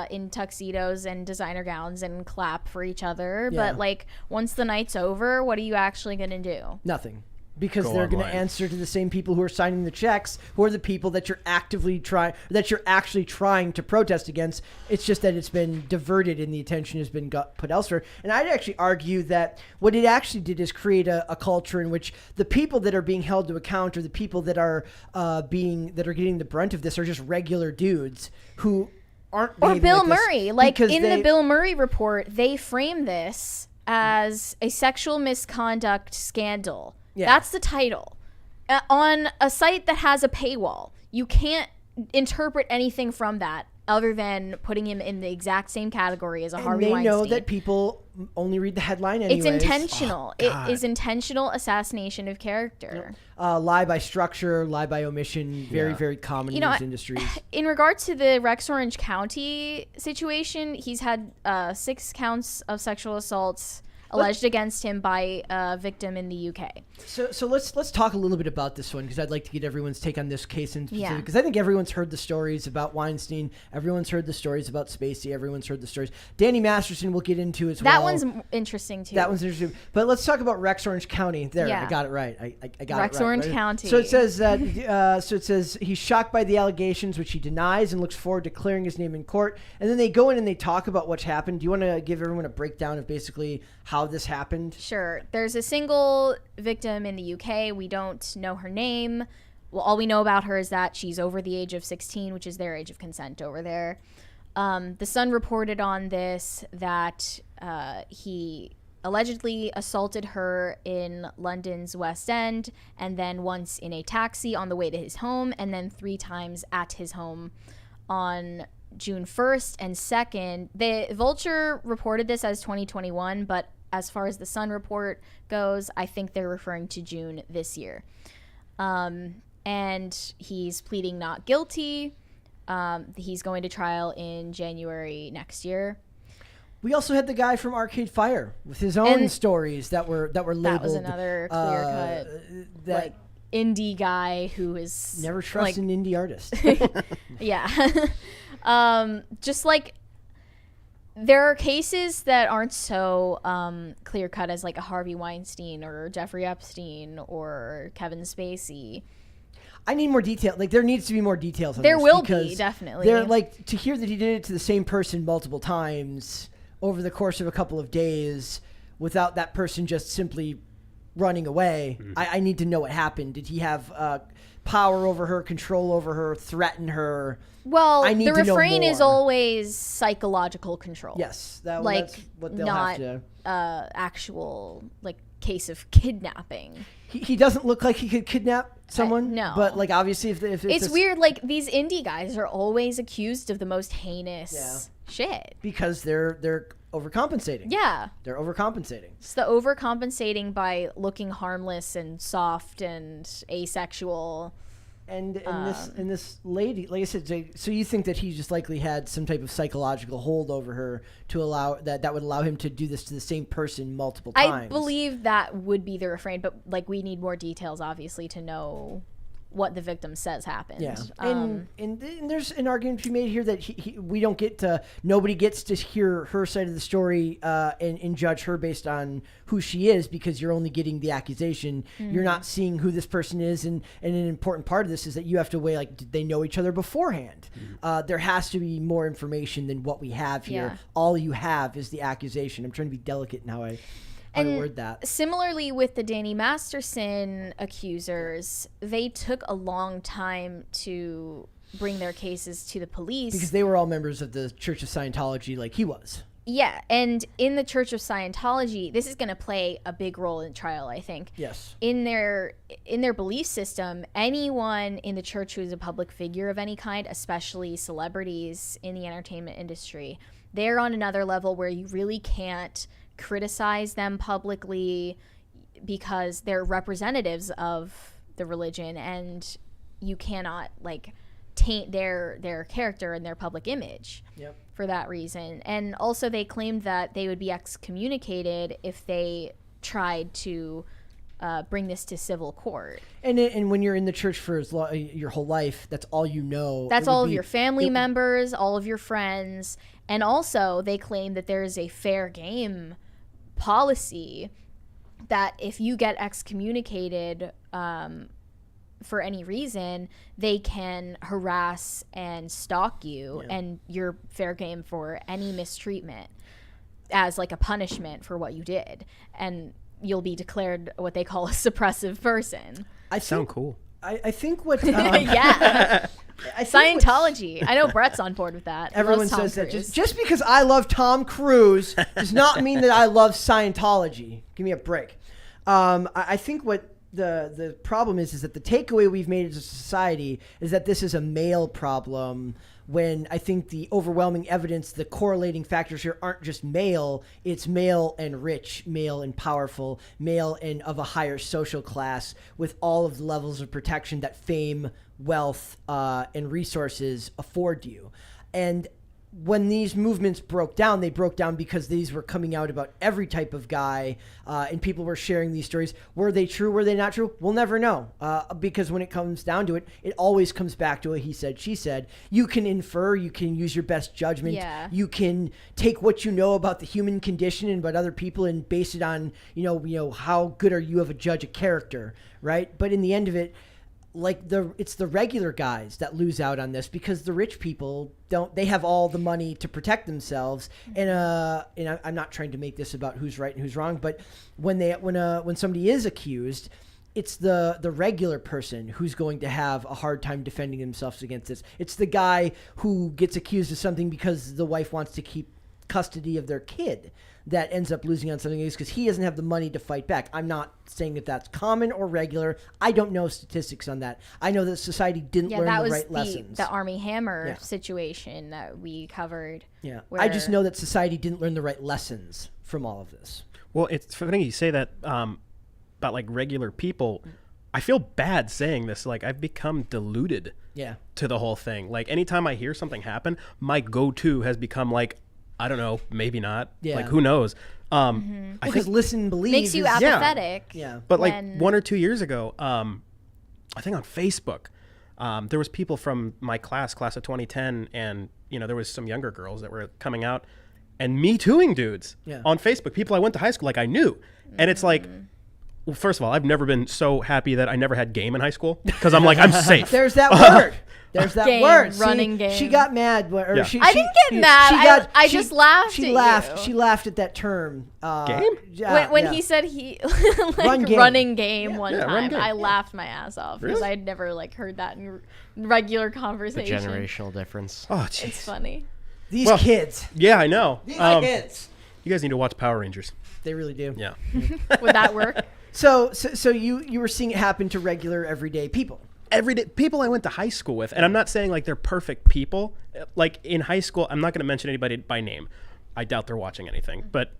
in tuxedos and designer gowns and clap for each other. Yeah. But once the night's over, what are you actually going to do? Nothing. Because Go they're going to online. answer to the same people who are signing the checks, who are the people that you're actually trying to protest against. It's just that it's been diverted and the attention has been put elsewhere. And I'd actually argue that what it actually did is create a culture in which the people that are being held to account, or the people that are getting the brunt of this, are just regular dudes who aren't Or behaving Bill like this Murray. because In the Bill Murray report, they frame this as a sexual misconduct scandal. Yeah. That's the title. On a site that has a paywall, you can't interpret anything from that other than putting him in the exact same category as a Harvey they Weinstein. know that people only read the headline anyways. It's intentional. It God. is intentional assassination of character. Lie by structure, lie by omission, very, very common in these industries. In regard to the Rex Orange County situation, he's had 6 counts of sexual assaults alleged against him by a victim in the UK. So let's talk a little bit about this one, because I'd like to get everyone's take on this case in specific, Yeah. because I think everyone's heard the stories about Weinstein, everyone's heard the stories about Spacey, everyone's heard the stories. Danny Masterson we'll get into as well. That one's interesting too. That one's interesting. But let's talk about Rex Orange County. There, Yeah. I got it right. I got Rex it right. Orange right? County. So it says that. It says he's shocked by the allegations, which he denies, and looks forward to clearing his name in court. And then they go in and they talk about what's happened. Do you want to give everyone a breakdown of basically how this happened? Sure. There's a single victim in the UK. We don't know her name. Well, all we know about her is that she's over the age of 16, which is their age of consent over there. The Sun reported on this that he allegedly assaulted her in London's West End, and then once in a taxi on the way to his home, and then 3 times at his home on June 1st and 2nd. The Vulture reported this as 2021, but as far as the Sun report goes, I think they're referring to June this year. And he's pleading not guilty. He's going to trial in January next year. We also had the guy from Arcade Fire with his own And stories that were labeled. That was another clear cut, that indie guy who is never trust an indie artist. Yeah. Just there are cases that aren't so clear cut as a Harvey Weinstein or Jeffrey Epstein or Kevin Spacey. I need more detail. There needs to be more details on There this, will because be, definitely. They're to hear that he did it to the same person multiple times over the course of a couple of days without that person just simply running away. I need to know what happened. Did he have power over her, control over her, threaten her? Well, I need the to know refrain is more. always psychological control. Yes, that's what they'll not have to. Actual case of kidnapping. He doesn't look like he could kidnap someone. no. But obviously, if It's weird. These indie guys are always accused of the most heinous shit. because they're overcompensating. Yeah. They're overcompensating. It's the overcompensating by looking harmless and soft and asexual. And this lady, like I said, so you think that he just likely had some type of psychological hold over her to allow that would allow him to do this to the same person multiple times? I believe that would be the refrain, but we need more details, obviously, to know what the victim says happened. Yeah, and there's an argument to be made here that nobody gets to hear her side of the story and judge her based on who she is, because you're only getting the accusation. You're not seeing who this person is, and an important part of this is that you have to weigh, like, did they know each other beforehand? There has to be more information than what we have here. Yeah. All you have is the accusation. I'm trying to be delicate in how I word that. Similarly with the Danny Masterson accusers, they took a long time to bring their cases to the police. Because they were all members of the Church of Scientology like he was. Yeah, and in the Church of Scientology, this is going to play a big role in trial, I think. Yes. In their belief system, anyone in the church who is a public figure of any kind, especially celebrities in the entertainment industry, they're on another level where you really can't criticize them publicly because they're representatives of the religion, and you cannot, like, taint their character and their public image. Yep. For that reason. And also they claimed that they would be excommunicated if they tried to bring this to civil court. And when you're in the church for your whole life, that's all you know. That's all of your family members, all of your friends. And also they claim that there is a fair game policy that if you get excommunicated for any reason, they can harass and stalk you, and you're fair game for any mistreatment as like a punishment for what you did, and you'll be declared what they call a suppressive person. Sound cool. I think what yeah. Scientology. I know Brett's on board with that. Everyone says that just because I love Tom Cruise does not mean that I love Scientology. Give me a break. I think what the problem is that the takeaway we've made as a society is that this is a male problem, when I think the overwhelming evidence, the correlating factors here aren't just male, it's male and rich, male and powerful, male and of a higher social class, with all of the levels of protection that fame, wealth, and resources afford you. And when these movements broke down, they broke down because these were coming out about every type of guy, and people were sharing these stories. Were they true? Were they not true? We'll never know, because when it comes down to it, it always comes back to a he said, she said. You can infer, you can use your best judgment. Yeah. You can take what you know about the human condition and about other people and base it on, you know, how good are you of a judge of character, right? But in the end of it, like it's the regular guys that lose out on this, because the rich people they have all the money to protect themselves. And I'm not trying to make this about who's right and who's wrong, but when somebody is accused, it's the regular person who's going to have a hard time defending themselves against this. It's the guy who gets accused of something because the wife wants to keep custody of their kid that ends up losing on something because he doesn't have the money to fight back. I'm not saying that that's common or regular. I don't know statistics on that. I know that society didn't learn the right lessons. The Army Hammer situation that we covered. Yeah, I just know that society didn't learn the right lessons from all of this. Well, it's funny you say that about like regular people. I feel bad saying this. Like, I've become deluded to the whole thing. Like, anytime I hear something happen, my go-to has become like, I don't know, maybe not. Yeah. Like, who knows? I think listen and believe makes you apathetic. Yeah. But like 1 or 2 years ago, I think on Facebook, there was people from my class of 2010, and there was some younger girls that were coming out and me tooing dudes on Facebook. People I went to high school, like, I knew. And it's like, well, first of all, I've never been so happy that I never had game in high school, because I'm like, I'm safe. There's that word. There's that game, word. Running See, game. She got mad. I didn't get mad. I just laughed. She at laughed. You. She laughed at that term. Game? When he said running game one time, I laughed my ass off because I had never heard that in regular conversation. The generational difference. Oh, jeez. It's funny. These kids. Yeah, I know. These kids. You guys need to watch Power Rangers. They really do. Yeah. Would that work? So you were seeing it happen to regular everyday people. Everyday people I went to high school with, and I'm not saying like they're perfect people. Like in high school, I'm not going to mention anybody by name. I doubt they're watching anything, but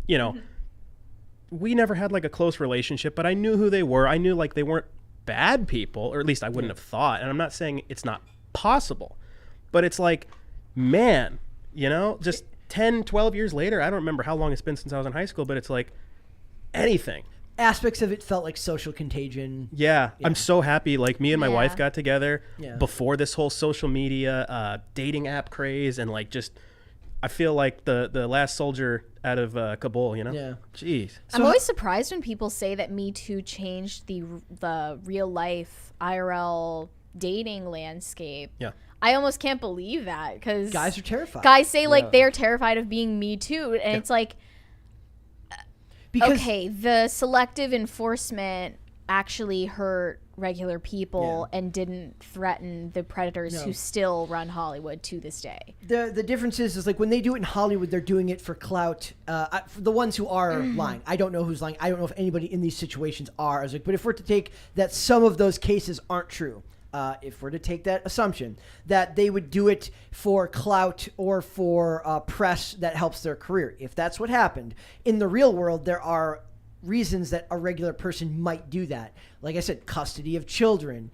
we never had like a close relationship, but I knew who they were. I knew like they weren't bad people, or at least I wouldn't have thought. And I'm not saying it's not possible, but it's like, man, just 10, 12 years later, I don't remember how long it's been since I was in high school, but it's like anything. aspects of it felt like social contagion. Yeah, I'm so happy. Like me and my wife got together before this whole social media dating app craze, and like just I feel like the last soldier out of Kabul, you know? Yeah. Jeez. I'm always surprised when people say that Me Too changed the real life IRL dating landscape. Yeah. I almost can't believe that because Guys are terrified. Guys say like they're terrified of being Me Too, and it's like, because okay, the selective enforcement actually hurt regular people and didn't threaten the predators who still run Hollywood to this day. the difference is like when they do it in Hollywood, they're doing it for clout. For the ones who are lying, I don't know who's lying. I don't know if anybody in these situations are. I was like, but if we're to take that some of those cases aren't true, if we're to take that assumption that they would do it for clout or for press that helps their career, if that's what happened in the real world, there are reasons that a regular person might do that. Like I said, custody of children.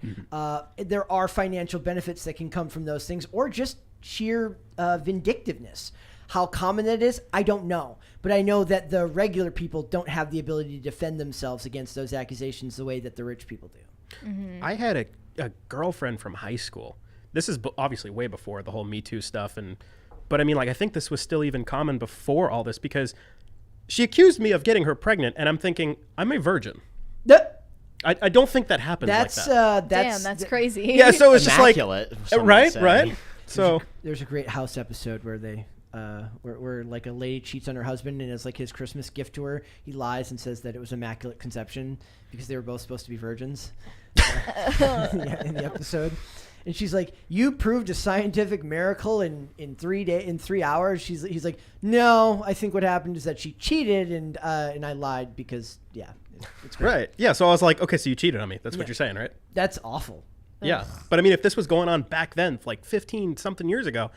There are financial benefits that can come from those things, or just sheer vindictiveness. How common that is, I don't know. But I know that the regular people don't have the ability to defend themselves against those accusations the way that the rich people do. I had a girlfriend from high school. This is obviously way before the whole Me Too stuff, but I mean, like, I think this was still even common before all this, because she accused me of getting her pregnant, and I'm thinking, I'm a virgin. I don't think that happens like that. Damn, that's crazy. Yeah, so it's just like, Immaculate, some right, would say. right. So There's a great House episode where they, where like a lady cheats on her husband, and as like his Christmas gift to her, he lies and says that it was immaculate conception because they were both supposed to be virgins. In the episode, and she's like, "You proved a scientific miracle in 3 hours." He's like, "No, I think what happened is that she cheated, and I lied because it's great." right, yeah. So I was like, okay, so you cheated on me. That's what you're saying, right? That's awful. Yeah, but I mean, if this was going on back then, like 15 something years ago,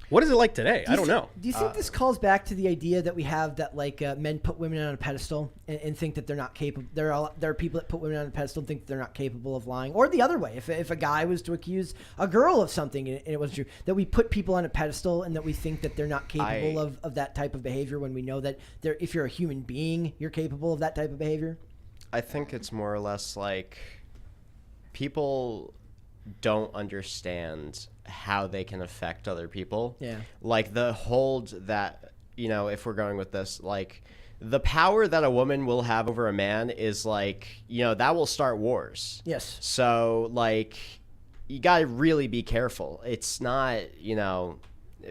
what is it like today? I don't know. Do you think this calls back to the idea that we have that like men put women on a pedestal and think that they're not capable? There are people that put women on a pedestal and think that they're not capable of lying, or the other way. If a guy was to accuse a girl of something and it wasn't true, that we put people on a pedestal and that we think that they're not capable of that type of behavior, when we know that if you're a human being, you're capable of that type of behavior. I think it's more or less like people don't understand how they can affect other people. Yeah. Like the hold that, if we're going with this, like the power that a woman will have over a man is like, that will start wars. Yes. So like, you got to really be careful. It's not,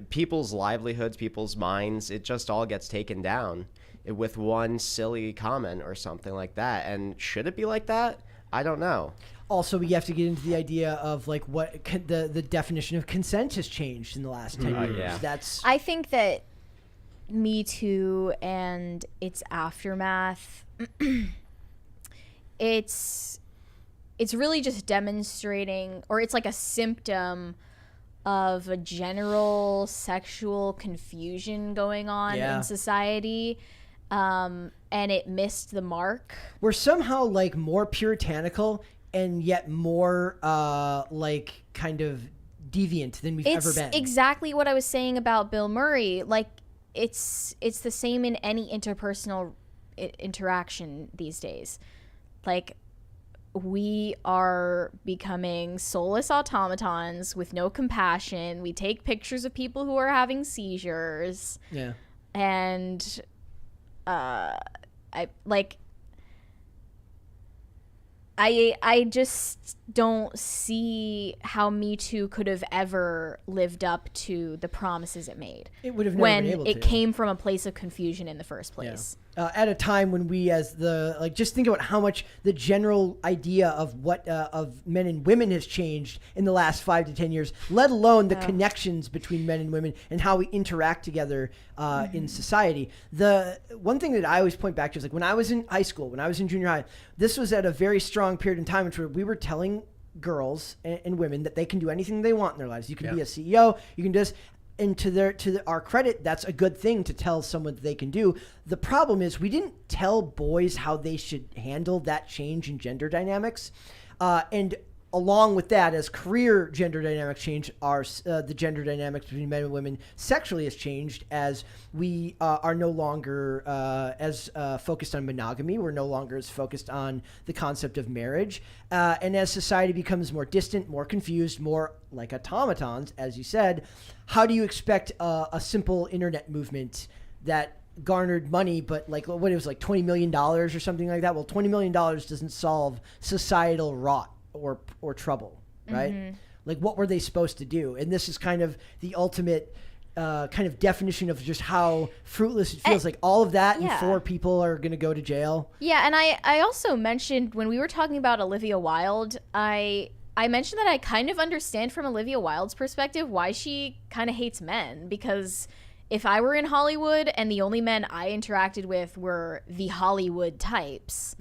people's livelihoods, people's minds, it just all gets taken down with one silly comment or something like that. And should it be like that? I don't know. Also, we have to get into the idea of like what the definition of consent has changed in the last 10 years. Yeah. I think that Me Too and its aftermath, it's really just demonstrating, or it's like a symptom of a general sexual confusion going on in society. And it missed the mark. We're somehow like more puritanical and yet more like kind of deviant than we've ever been. It's exactly what I was saying about Bill Murray. Like it's the same in any interpersonal interaction these days. Like we are becoming soulless automatons with no compassion. We take pictures of people who are having seizures. Yeah. And I just don't see how Me Too could have ever lived up to the promises it made. It would have never when been able it to. came from a place of confusion in the first place. At a time when we, as just think about how much the general idea of what of men and women has changed in the last 5 to 10 years, let alone the connections between men and women and how we interact together in society. The one thing that I always point back to is like when I was in high school, when I was in junior high, this was at a very strong period in time which we were telling girls and women that they can do anything they want in their lives. You can be a CEO, you can do this. And to our credit, that's a good thing to tell someone that they can do. The problem is we didn't tell boys how they should handle that change in gender dynamics. And along with that, as career gender dynamics change, the gender dynamics between men and women sexually has changed as we are no longer as focused on monogamy. We're no longer as focused on the concept of marriage. And as society becomes more distant, more confused, more like automatons, as you said, how do you expect a simple internet movement that garnered money, but like what it was like $20 million or something like that? Well, $20 million doesn't solve societal rot or trouble, right? Mm-hmm. Like what were they supposed to do? And this is kind of the ultimate kind of definition of just how fruitless it feels. Like all of that and 4 people are going to go to jail. Yeah, and I also mentioned when we were talking about Olivia Wilde, I mentioned that I kind of understand from Olivia Wilde's perspective why she kind of hates men, because if I were in Hollywood and the only men I interacted with were the Hollywood types,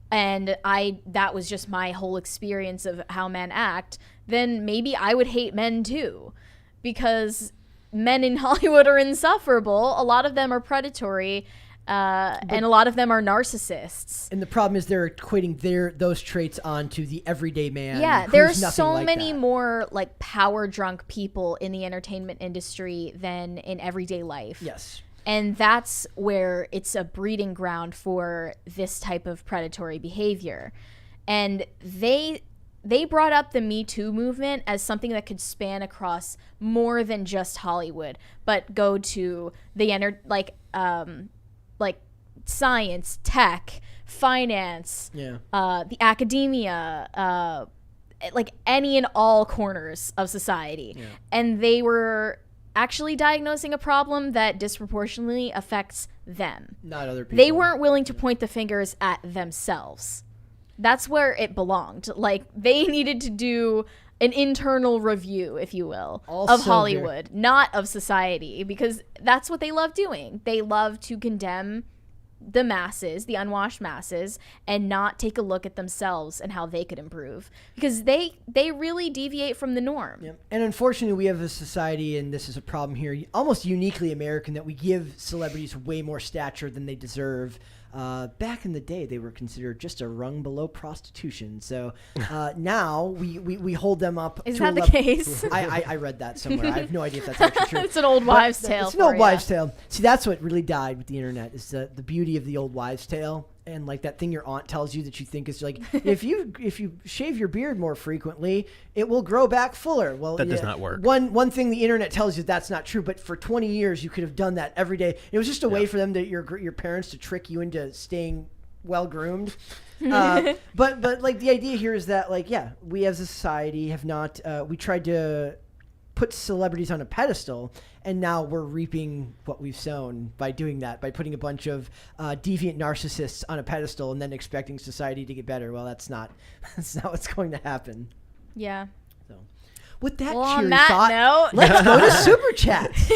and that was just my whole experience of how men act, then maybe I would hate men too, because men in Hollywood are insufferable. A lot of them are predatory, and a lot of them are narcissists. And the problem is they're equating those traits onto the everyday man. Yeah, there's so many more like power drunk people in the entertainment industry than in everyday life. Yes. And that's where it's a breeding ground for this type of predatory behavior. And they brought up the Me Too movement as something that could span across more than just Hollywood, but go to the like science, tech, finance, the academia, like any and all corners of society. Yeah. And they were actually diagnosing a problem that disproportionately affects them. Not other people. They weren't willing to point the fingers at themselves. That's where it belonged. Like, they needed to do an internal review, if you will, of Hollywood, not of society, because that's what they love doing. They love to condemn the masses, the unwashed masses, and not take a look at themselves and how they could improve, because they really deviate from the norm. Yep. And unfortunately, we have a society, and this is a problem here, almost uniquely American, that we give celebrities way more stature than they deserve. Back in the day, they were considered just a rung below prostitution. So now we hold them up. Is that the case? I read that somewhere. I have no idea if that's actually true. It's an old wives' tale. It's an old wives' tale. See, that's what really died with the internet, is the beauty of the old wives' tale. And like that thing your aunt tells you that you think is like, if you shave your beard more frequently, it will grow back fuller. Well, that does not work. One thing the internet tells you that's not true, but for 20 years you could have done that every day. It was just a way for them your parents to trick you into staying well groomed. But like the idea here is that like we as a society have not we tried to put celebrities on a pedestal, and now we're reaping what we've sown by doing that, by putting a bunch of deviant narcissists on a pedestal and then expecting society to get better. Well, that's not what's going to happen. Yeah. So, with that on cheery that thought, note, let's go to Super Chats.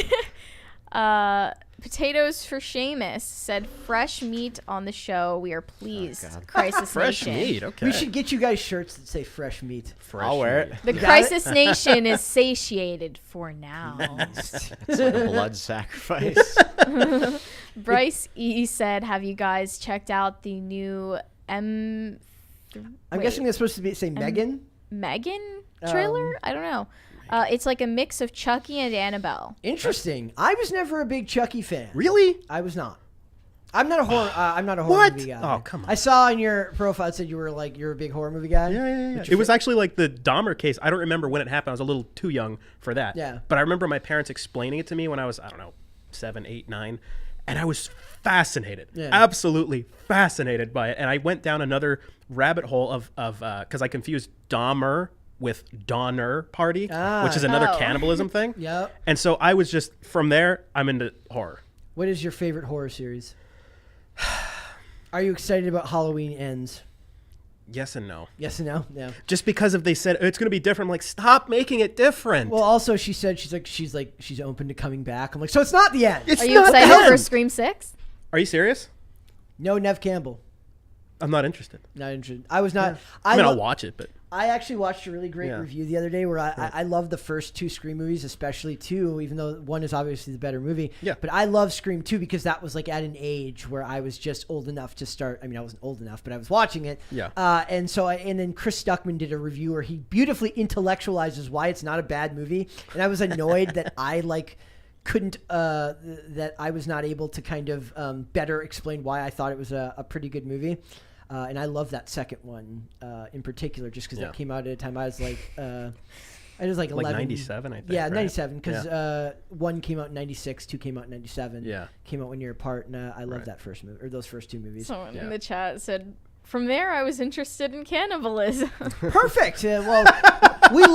Potatoes for Seamus said, fresh meat on the show. We are pleased. Crisis Fresh Nation. meat, okay. We should get you guys shirts that say fresh meat. I'll wear it. The Crisis Nation is satiated for now. It's like a blood sacrifice. Bryce E said, have you guys checked out the new I'm guessing it's supposed to say Megan? Megan trailer? I don't know. It's like a mix of Chucky and Annabelle. Interesting. I was never a big Chucky fan. Really? I was not. I'm not a horror movie guy. Oh, come on. I saw in your profile it said you're a big horror movie guy. Yeah. It was actually like the Dahmer case. I don't remember when it happened. I was a little too young for that. Yeah. But I remember my parents explaining it to me when I was, 7, 8, 9. And I was fascinated, absolutely fascinated by it. And I went down another rabbit hole of because I confused Dahmer with Donner Party, which is another cannibalism thing. Yep. And so I was just, from there, I'm into horror. What is your favorite horror series? Are you excited about Halloween Ends? Yes and no. Yes and no? Yeah. Just because they said it's going to be different, I'm like, stop making it different. Well, also she said she's open to coming back. I'm like, so it's not the end. Are you excited for Scream 6? Are you serious? No, Nev Campbell. I'm not interested. Not interested. I was not. Yeah. I'll watch it, but I actually watched a really great review the other day where I love the first 2 Scream movies, especially 2, even though 1 is obviously the better movie. Yeah. But I love Scream 2 because that was like at an age where I was just old enough to start. I mean, I wasn't old enough, but I was watching it. Yeah. And then Chris Stuckman did a review where he beautifully intellectualizes why it's not a bad movie. And I was annoyed that I couldn't that I was not able to kind of better explain why I thought it was a pretty good movie. And I love that second one in particular, just because that came out at a time I was like, I was like 11. 97, I think. Yeah, right? 97, because 1 came out in 96, 2 came out in 97. Yeah. Came out 1 year apart, and I love that first movie, or those first 2 movies. Someone in the chat said, from there I was interested in cannibalism. Perfect. Well, we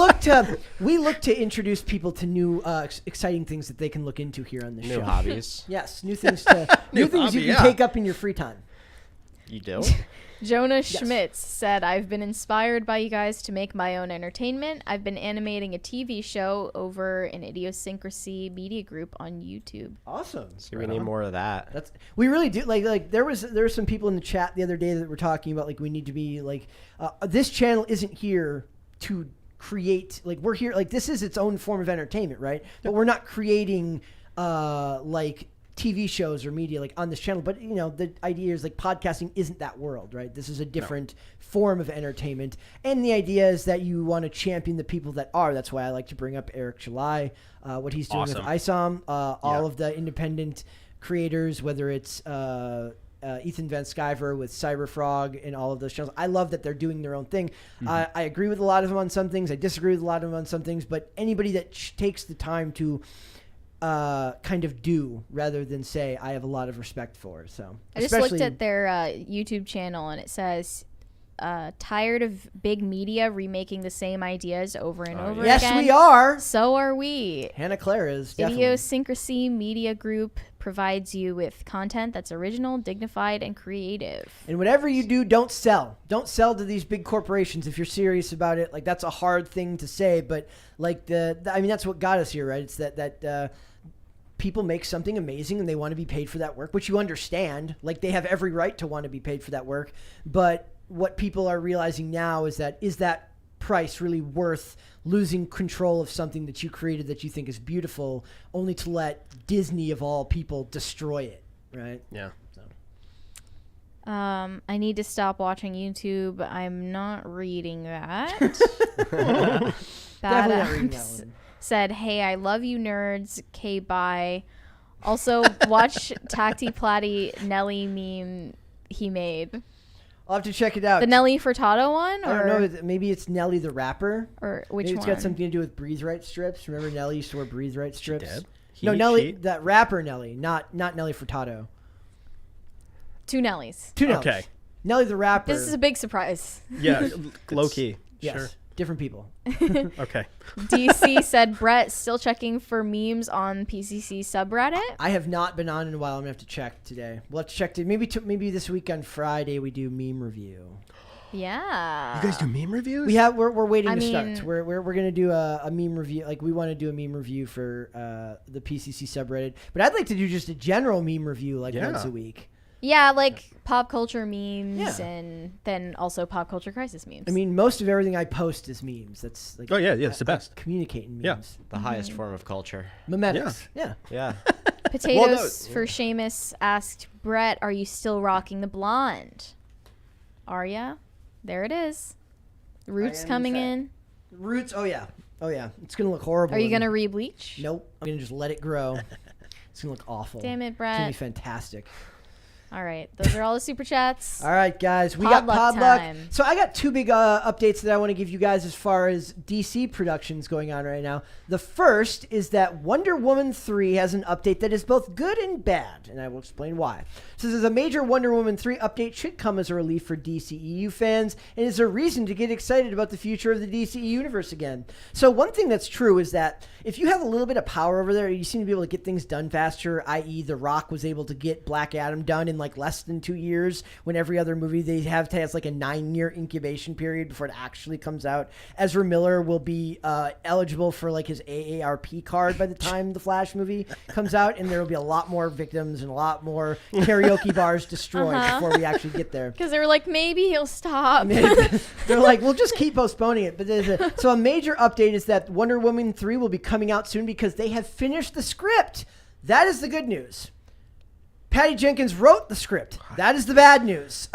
look to introduce people to new exciting things that they can look into here on the show. New hobbies. Yes, new things new things hobby, you can take up in your free time. You do? Jonah Schmitz said, I've been inspired by you guys to make my own entertainment. I've been animating a TV show over an Idiosyncrasy Media Group on YouTube. Awesome. So we need more of that. We really do. Like there were some people in the chat the other day that were talking about like we need to be like this channel isn't here to create, like we're here, like this is its own form of entertainment, right? But we're not creating like TV shows or media like on this channel, but you know the idea is like podcasting isn't that world, right? This is a different form of entertainment, and the idea is that you want to champion the people that are. That's why I like to bring up Eric Chalai, what he's doing with ISOM, all of the independent creators, whether it's Ethan Van Sciver with Cyberfrog and all of those channels. I love that they're doing their own thing. I agree with a lot of them on some things. I disagree with a lot of them on some things, but anybody that takes the time to kind of do rather than say, I have a lot of respect for. So I just looked at their YouTube channel and it says, tired of big media remaking the same ideas over and over again. Yes, we are. So are we. Hannah Claire is definitely. Idiosyncrasy Media Group provides you with content that's original, dignified, and creative. And whatever you do, don't sell. Don't sell to these big corporations if you're serious about it. Like, that's a hard thing to say, but like I mean, that's what got us here, right? It's that people make something amazing and they want to be paid for that work, which you understand. Like, they have every right to want to be paid for that work. But what people are realizing now is that price really worth losing control of something that you created that you think is beautiful, only to let Disney of all people destroy it, right? Yeah. So. I need to stop watching YouTube. I'm not reading that. Definitely not reading that one. Said, hey, I love you nerds. Okay, bye. Also, watch Tacti Platti Nelly meme he made. I'll have to check it out. The Nelly Furtado one? I don't know. Maybe it's Nelly the rapper. Or which Maybe one? It's got something to do with Breathe Right strips. Remember Nelly used to wear Breathe Right strips? She did? Nelly, that rapper Nelly, not Nelly Furtado. Two Nellies. Two Nellys. Okay. Nelly the rapper. This is a big surprise. Yeah, low key. Yes. Sure. Different people. Okay. DC said, Brett, still checking for memes on PCC subreddit? I have not been on in a while. I'm going to have to check today. We'll have to check. Maybe this week on Friday we do meme review. Yeah. You guys do meme reviews? We're waiting to start. We're going to do a meme review. Like, we want to do a meme review for the PCC subreddit. But I'd like to do just a general meme review once a week. Yeah, like pop culture memes and then also pop culture crisis memes. I mean, most of everything I post is memes. That's like it's the best. Communicating memes. Yeah. The highest form of culture. Memetics. Yeah. Yeah. Potatoes for Seamus asked, Brett, are you still rocking the blonde? Are ya? There it is. Roots coming in. Roots. Oh yeah. It's gonna look horrible. Are you gonna re-bleach? Nope. I'm gonna just let it grow. It's gonna look awful. Damn it, Brett. It's gonna be fantastic. All right, those are all the super chats. All right, guys, we got Podluck time. So I got two big updates that I want to give you guys as far as DC productions going on right now. The first is that Wonder Woman 3 has an update that is both good and bad, and I will explain why. So there's a major Wonder Woman 3 update should come as a relief for DCEU fans, and is a reason to get excited about the future of the DCE universe again. So one thing that's true is that if you have a little bit of power over there, you seem to be able to get things done faster, i.e. The Rock was able to get Black Adam done in in like less than 2 years, when every other movie they have has like a 9-year incubation period before it actually comes out. Ezra Miller will be eligible for like his AARP card by the time the Flash movie comes out, and there will be a lot more victims and a lot more karaoke bars destroyed before we actually get there. Because they were like, maybe he'll stop. They're like, we'll just keep postponing it. But so a major update is that Wonder Woman 3 will be coming out soon because they have finished the script. That is the good news. Patty Jenkins wrote the script. That is the bad news.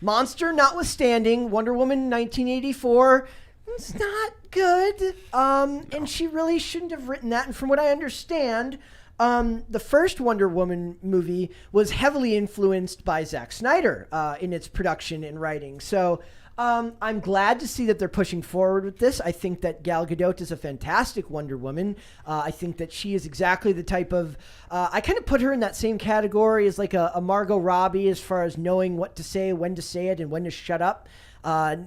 Monster notwithstanding, Wonder Woman 1984, it's not good. And she really shouldn't have written that. And from what I understand, the first Wonder Woman movie was heavily influenced by Zack Snyder in its production and writing. So I'm glad to see that they're pushing forward with this. I think that Gal Gadot is a fantastic Wonder Woman. I think that she is exactly the type of... I kind of put her in that same category as like a Margot Robbie as far as knowing what to say, when to say it, and when to shut up.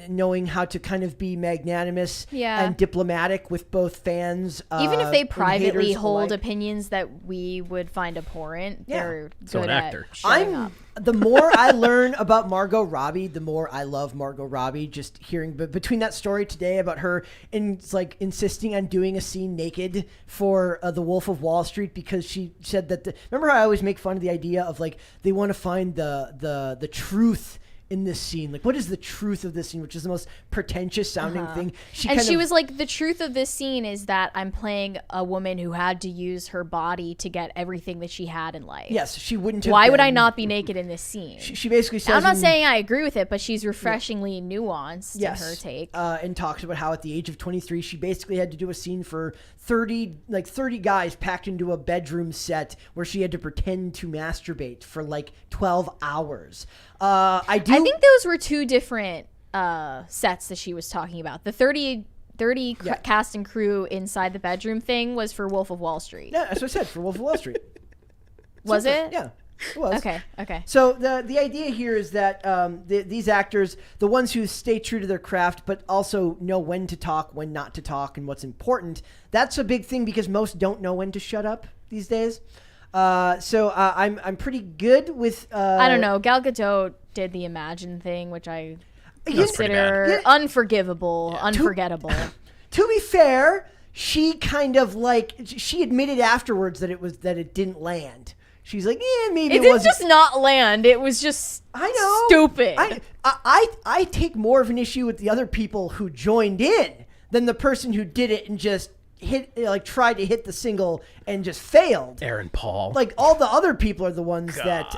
Knowing how to kind of be magnanimous and diplomatic with both fans. Even if they privately haters hold alike. opinions that we would find abhorrent, they're So good an at actor. shutting up. The more I learn about Margot Robbie, the more I love Margot Robbie. Just hearing between that story today about her insisting on doing a scene naked for The Wolf of Wall Street because she said that remember how I always make fun of the idea of like they want to find the truth in this scene, like what is the truth of this scene, which is the most pretentious sounding thing. She was like, the truth of this scene is that I'm playing a woman who had to use her body to get everything that she had in life. Yes, she wouldn't have Why would I been- not be naked in this scene? She basically says, I'm not saying I agree with it, but she's refreshingly nuanced in her take. And talks about how at the age of 23, she basically had to do a scene for 30 guys packed into a bedroom set where she had to pretend to masturbate for like 12 hours. I think those were two different sets that she was talking about. The 30 cast and crew inside the bedroom thing was for Wolf of Wall Street. Yeah, that's what I said, for Wolf of Wall Street. Was it? Yeah. It was. Okay. So the idea here is that these actors, the ones who stay true to their craft, but also know when to talk, when not to talk, and what's important, that's a big thing because most don't know when to shut up these days. So I'm pretty good with... I don't know. Gal Gadot did the Imagine thing, which I pretty consider unforgivable, unforgettable. To be fair, she kind of like... She admitted afterwards that it didn't land. She's like, maybe It didn't wasn't... just not land. It was just I know. stupid. I take more of an issue with the other people who joined in than the person who did it and just tried to hit the single and just failed. Aaron Paul. Like all the other people are the ones that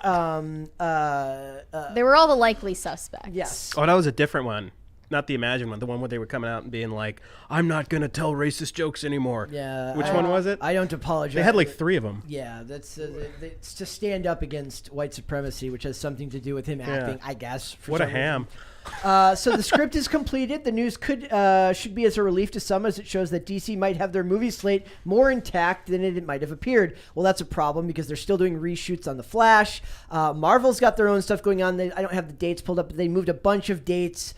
They were all the likely suspects. yes. Oh, that was a different one. Not the Imagine one. The one where they were coming out and being like, I'm not going to tell racist jokes anymore. Yeah. Which one was it? I don't apologize. They had like 3 of them. Yeah, that's it's to stand up against white supremacy, which has something to do with him acting, I guess. For What a some reason. ham. So the script is completed. The news should be as a relief to some, as it shows that DC might have their movie slate more intact than it might have appeared. Well, that's a problem because they're still doing reshoots on The Flash. Marvel's got their own stuff going on. I don't have the dates pulled up, but they moved a bunch of dates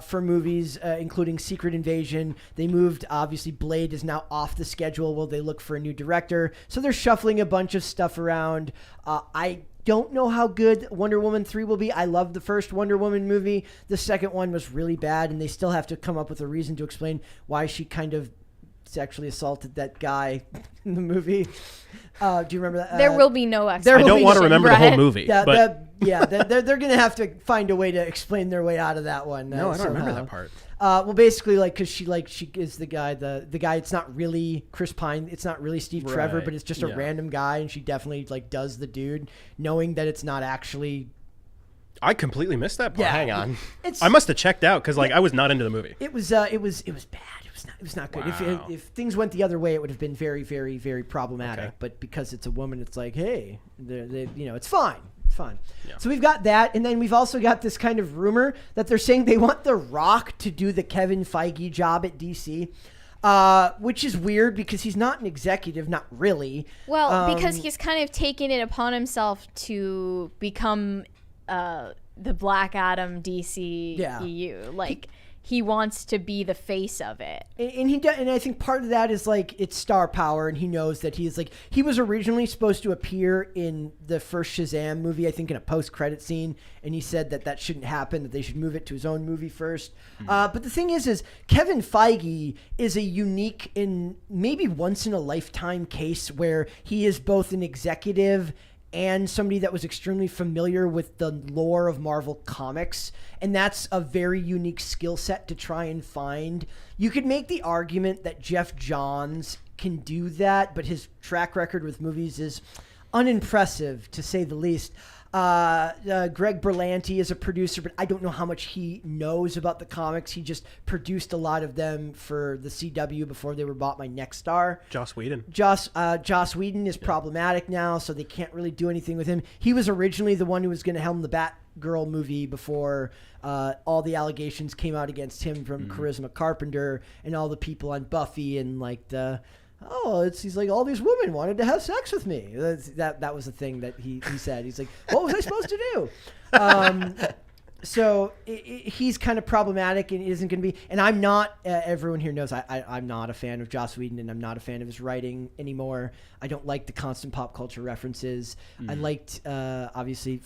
for movies, including Secret Invasion. They moved, obviously, Blade is now off the schedule while they look for a new director. So they're shuffling a bunch of stuff around. I don't know how good Wonder Woman 3 will be. I loved the first Wonder Woman movie. The second one was really bad, and they still have to come up with a reason to explain why she kind of sexually assaulted that guy in the movie. Do you remember that? There will be no I explanation. don't want to remember the whole Brett. movie. they're going to have to find a way to explain their way out of that one. No, I don't remember somehow. that part. Well, basically, because she is the guy. The guy. It's not really Chris Pine. It's not really Steve Trevor, Right, but it's just a yeah. random guy, and she definitely does the dude, knowing that it's not actually. I completely missed that part. Yeah. Hang on. It's. I must have checked out because I was not into the movie. It was bad. It was not good. Wow. If things went the other way, it would have been very, very, very problematic. Okay. But because it's a woman, it's like, hey, it's fine. It's fine. Yeah. So we've got that, and then we've also got this kind of rumor that they're saying they want The Rock to do the Kevin Feige job at DC, which is weird because he's not an executive, not really. Well, because he's kind of taken it upon himself to become the Black Adam DC Yeah. EU. Like, he wants to be the face of it. And he does, and I think part of that is like it's star power, and he knows that he's like he was originally supposed to appear in the first Shazam movie, I think in a post-credit scene, and he said that shouldn't happen, that they should move it to his own movie first. But the thing is Kevin Feige is a unique and maybe once in a lifetime case where he is both an executive and somebody that was extremely familiar with the lore of Marvel Comics. And that's a very unique skill set to try and find. You could make the argument that Jeff Johns can do that, but his track record with movies is unimpressive, to say the least. Greg Berlanti is a producer, but I don't know how much he knows about the comics. He just produced a lot of them for the CW before they were bought by Nexstar. Joss Whedon. Joss Whedon is problematic now, so they can't really do anything with him. He was originally the one who was going to helm the Batgirl movie before all the allegations came out against him from Charisma Carpenter and all the people on Buffy and like the... he's like, all these women wanted to have sex with me. That was the thing that he said. He's like, what was I supposed to do? So he's kind of problematic and isn't going to be. And I'm not, everyone here knows I'm not a fan of Joss Whedon, and I'm not a fan of his writing anymore. I don't like the constant pop culture references. I liked, obviously,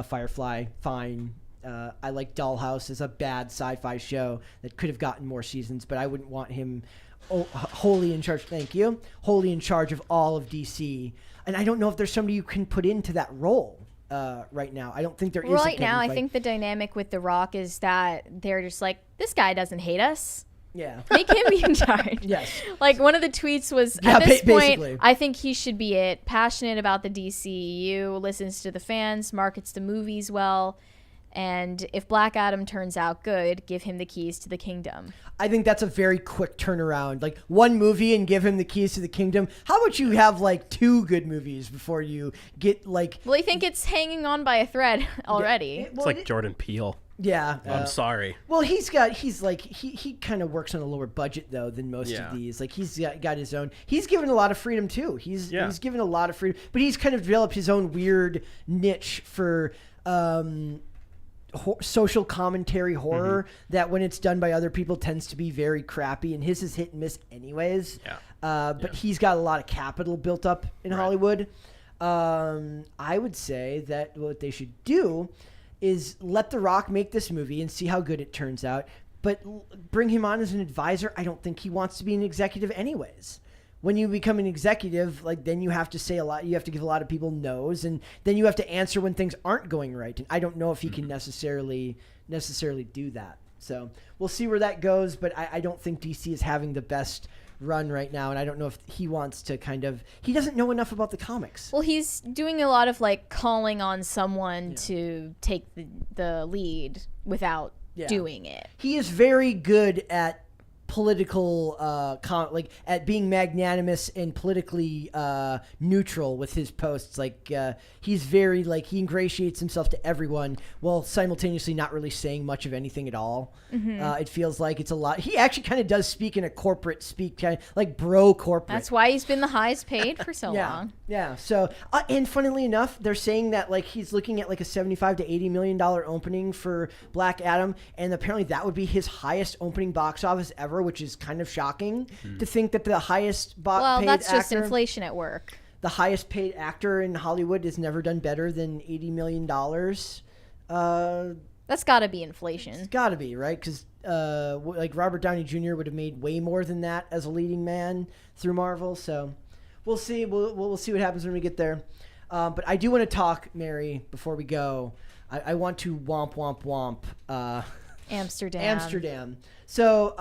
Firefly, fine. I like Dollhouse as a bad sci-fi show that could have gotten more seasons, but I wouldn't want him wholly in charge. Thank you. Wholly in charge of all of DC. And I don't know if there's somebody you can put into that role right now. I don't think there is. Right now, I think the dynamic with The Rock is that they're just like, this guy doesn't hate us. Yeah. Make him be in charge. Yes. Like one of the tweets was, at this point, I think he should be it. Passionate about the DCEU, listens to the fans, markets the movies well. And if Black Adam turns out good, give him the keys to the kingdom. I think that's a very quick turnaround. Like one movie and give him the keys to the kingdom. How about you have like 2 good movies before you get like... Well, I think it's hanging on by a thread already. It's like Jordan Peele. Yeah. I'm sorry. Well, he kind of works on a lower budget though than most of these. Like he's got his own. He's given a lot of freedom too. He's given a lot of freedom, but he's kind of developed his own weird niche for social commentary horror that when it's done by other people tends to be very crappy, and his is hit and miss anyways. But he's got a lot of capital built up in Hollywood. I would say that what they should do is let The Rock make this movie and see how good it turns out, but bring him on as an advisor. I don't think he wants to be an executive anyways. When you become an executive, like then you have to say a lot. You have to give a lot of people no's, and then you have to answer when things aren't going right. And I don't know if he can necessarily do that. So we'll see where that goes. But I don't think DC is having the best run right now, and I don't know if he wants to he doesn't know enough about the comics. Well, he's doing a lot of like calling on someone to take the lead without doing it. He is very good at political at being magnanimous and politically neutral with his posts. Like he's very he ingratiates himself to everyone while simultaneously not really saying much of anything at all. It feels like it's a lot. He actually kind of does speak in a corporate speak, kind of like bro corporate. That's why he's been the highest paid for so long. Yeah. So and funnily enough, they're saying that he's looking at a $75 to $80 million opening for Black Adam, and apparently that would be his highest opening box office ever, which is kind of shocking to think that the highest paid actor... Well, that's just inflation at work. The highest paid actor in Hollywood has never done better than $80 million. That's got to be inflation. It's got to be, right? Because Robert Downey Jr. would have made way more than that as a leading man through Marvel. So we'll see. We'll see what happens when we get there. But I do want to talk, Mary, before we go. I want to womp. Amsterdam. So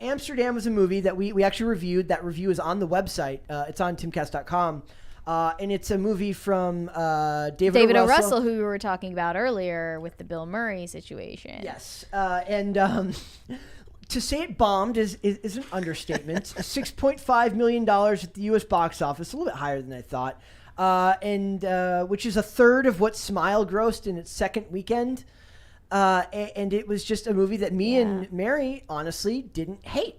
Amsterdam was a movie that we actually reviewed. That review is on the website. It's on timcast.com. And it's a movie from David O. Russell, who we were talking about earlier with the Bill Murray situation. Yes. To say it bombed is an understatement. $6.5 million at the U.S. box office, a little bit higher than I thought, which is a third of what Smile grossed in its second weekend. And it was just a movie that me and Mary honestly didn't hate.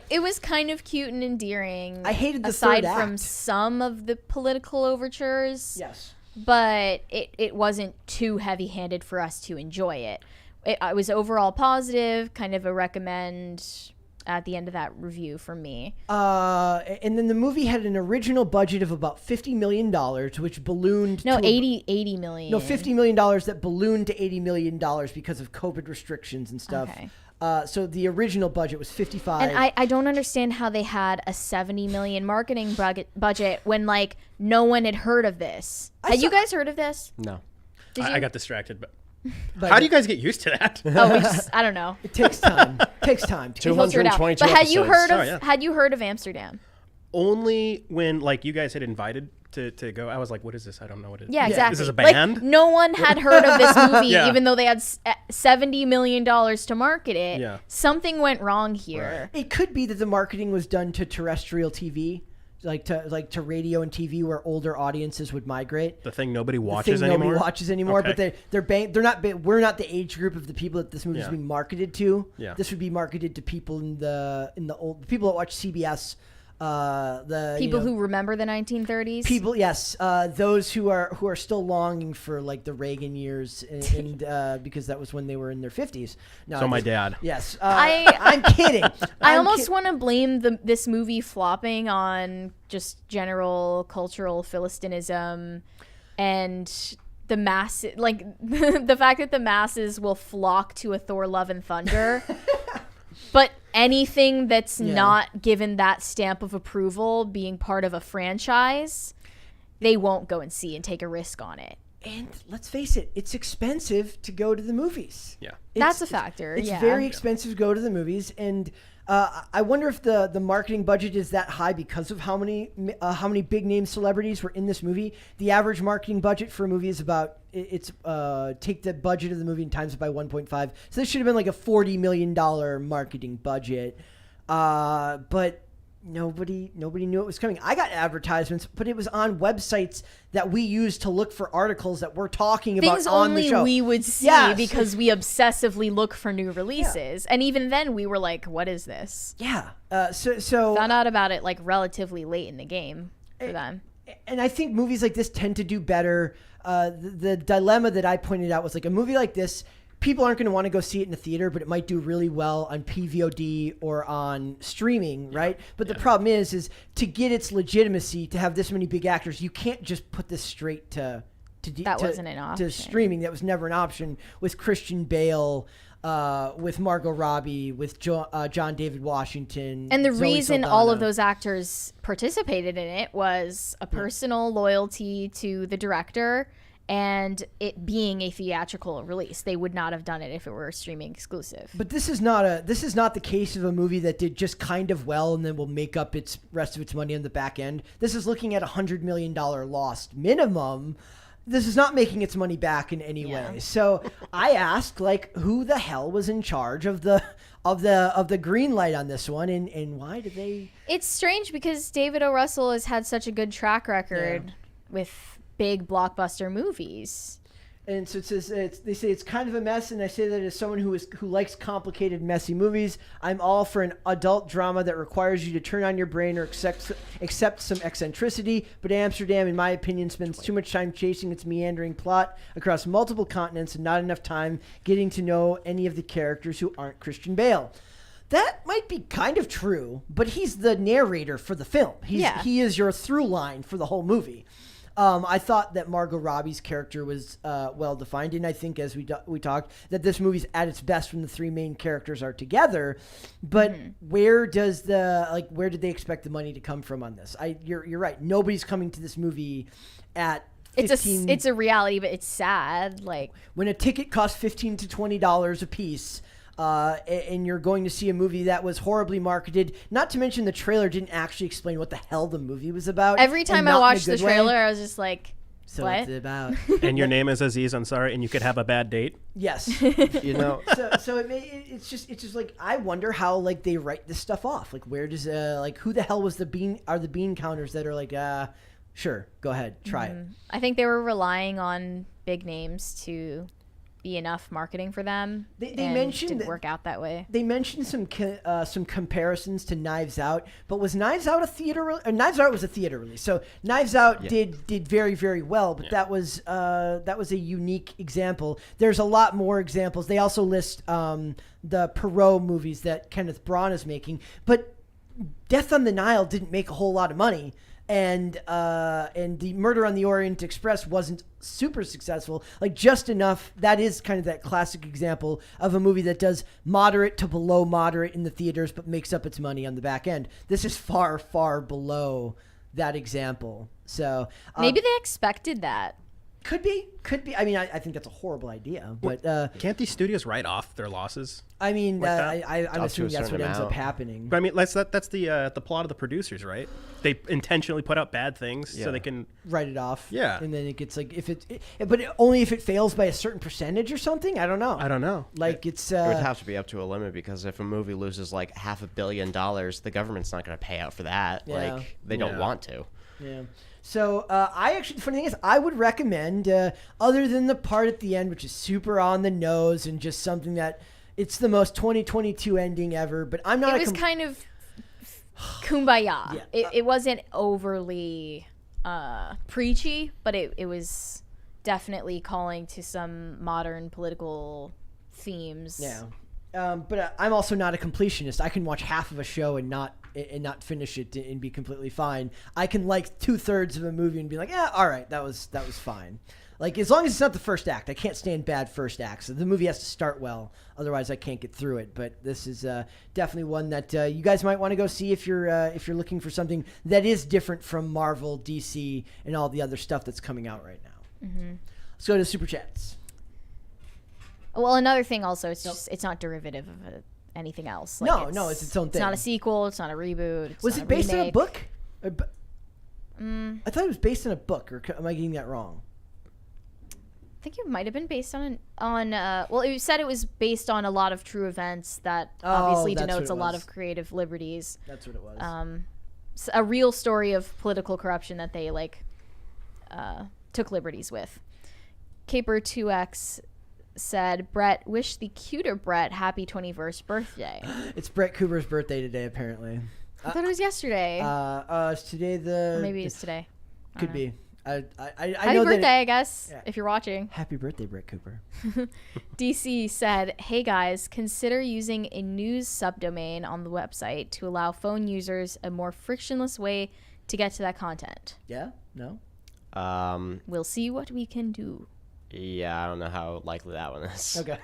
It was kind of cute and endearing. I hated the aside third act. from some of the political overtures. Yes. But it wasn't too heavy-handed for us to enjoy it. it was overall positive, kind of a recommend at the end of that review for me. And then the movie had an original budget of about $50 million, which ballooned No, to 80 million. No, $50 million that ballooned to $80 million because of COVID restrictions and stuff. Okay. So the original budget was 55. And I don't understand how they had a 70 million marketing budget when like no one had heard of this. Had you guys heard of this? No. Did you? I got distracted, but But how do you guys get used to that? I don't know. It takes time. Takes time. To filter it out. 222 But had you episodes. heard of had you heard of Amsterdam? Only when like you guys had invited to go, I was like, what is this? I don't know what it is. Yeah, exactly. This is a band? Like, no one had heard of this movie, Yeah. even though they had $70 million to market it. Yeah. Something went wrong here. It could be that the marketing was done to terrestrial TV, like to radio and TV, where older audiences would migrate. The thing nobody The watches thing anymore. Nobody watches anymore, Okay. but they're not. We're not the age group of the people that this movie is Yeah. being marketed to. Yeah. This would be marketed to people in the old people that watch CBS. People who remember the 1930s. People, yes, those who are still longing for like the Reagan years, and because that was when they were in their 50s. No, So my dad. Yes, I- I'm kidding. I almost want to blame this movie flopping on just general cultural philistinism and the mass, like the fact that the masses will flock to a Thor: Love and Thunder. But anything that's not given that stamp of approval, being part of a franchise, they won't go and see and take a risk on it. And let's face it, it's expensive to go to the movies. Yeah. That's a factor. It's yeah. very expensive to go to the movies, and I wonder if the marketing budget is that high because of how many big name celebrities were in this movie. The average marketing budget for a movie is about take the budget of the movie and times it by 1.5. So this should have been like a $40 million marketing budget, but nobody knew it was coming. I got advertisements, but it was on websites that we use to look for articles that we're talking about Things on the only show. we would see Yes. because we obsessively look for new releases. And even then we were like, what is this? Yeah. So Found out about it like relatively late in the game for them. and I think movies like this tend to do better. The dilemma that I pointed out was like a movie like this, people aren't going to want to go see it in the theater, but it might do really well on PVOD or on streaming, right? But the problem is to get its legitimacy, to have this many big actors, you can't just put this straight to wasn't an option. to streaming. That was never an option with Christian Bale. With Margot Robbie, with John David Washington. And the Zoe reason Saldana. all of those actors participated in it was a personal loyalty to the director and it being a theatrical release. They would not have done it if it were streaming exclusive. But this is not the case of a movie that did just kind of well and then will make up its rest of its money on the back end. This is looking at $100 million lost minimum. This is not making its money back in any way. So I asked, like, who the hell was in charge of the green light on this one, and why did they? It's strange because David O. Russell has had such a good track record with big blockbuster movies. And so it says they say it's kind of a mess, and I say that as someone who likes complicated, messy movies, I'm all for an adult drama that requires you to turn on your brain or accept some eccentricity. But Amsterdam, in my opinion, spends too much time chasing its meandering plot across multiple continents and not enough time getting to know any of the characters who aren't Christian Bale. That might be kind of true, but he's the narrator for the film. He is your through line for the whole movie. I thought that Margot Robbie's character was well defined, and I think as we talked that this movie's at its best when the three main characters are together. But where did they expect the money to come from on this? You're right. Nobody's coming to this movie at 15, it's a reality, but it's sad. Like when a ticket costs $15 to $20 a piece. And you're going to see a movie that was horribly marketed. Not to mention the trailer didn't actually explain what the hell the movie was about. Every time I watched the trailer, I was just like, so what? What's it about? And your name is Aziz Ansari, and you could have a bad date. Yes. So it's just like I wonder how like they write this stuff off. Like where does who the hell was the bean counters that are like sure, go ahead, try it. I think they were relying on big names to be enough marketing for them. They and mentioned didn't that- work out that way. They mentioned some comparisons to Knives Out, but was Knives Out a theater? Knives Out was a theater release, so Knives Out did very, very well. But that was a unique example. There's a lot more examples. They also list the Perot movies that Kenneth Branagh is making, but Death on the Nile didn't make a whole lot of money. And the Murder on the Orient Express wasn't super successful, like just enough. That is kind of that classic example of a movie that does moderate to below moderate in the theaters, but makes up its money on the back end. This is far, far below that example. So Maybe they expected that. Could be. I mean, I think that's a horrible idea, but Can't these studios write off their losses? I mean, Like that? I'm Up to a assuming that's what certain ends up amount. happening. But I mean, that's the plot of the producers, right? They intentionally put out bad things so they can. Write it off. Yeah. And then it gets like but only if it fails by a certain percentage or something. I don't know. Like it's It would have to be up to a limit, because if a movie loses like $500 million, the government's not going to pay out for that. Yeah. Like, they don't want to. Yeah. So the funny thing is, I would recommend, other than the part at the end, which is super on the nose and just something that it's the most 2022 ending ever. But I'm not. It was kind of kumbaya. Yeah. It wasn't overly preachy, but it was definitely calling to some modern political themes. Yeah. But I'm also not a completionist. I can watch half of a show and not finish it and be completely fine. I can like 2/3 of a movie and be like, yeah, all right, that was fine. Like, as long as it's not the first act. I can't stand bad first acts. So the movie has to start well, otherwise I can't get through it. But this is definitely one that you guys might want to go see if you're looking for something that is different from Marvel, DC, and all the other stuff that's coming out right now. Mm-hmm. Let's go to Super Chats. Well, another thing also, it's not derivative of anything else. Like No, it's its own thing. It's not a sequel. It's not a reboot. Was not it based on a remake. book? I thought it was based on a book, or am I getting that wrong? I think it might have been based on well, it said it was based on a lot of true events that obviously that's denotes what a it lot was. of creative liberties. That's what it was. A real story of political corruption that they took liberties with. Caper 2X said, Brett, wish the cuter Brett happy 21st birthday. It's Brett Cooper's birthday today, apparently. I thought it was yesterday. Is today the? Or maybe it's today. I Could don't know. be. I Happy know birthday, that. I guess, Yeah. if you're watching. Happy birthday, Brett Cooper. DC said, hey guys, consider using a news subdomain on the website to allow phone users a more frictionless way to get to that content. Yeah. No. We'll see what we can do. Yeah, I don't know how likely that one is. Okay.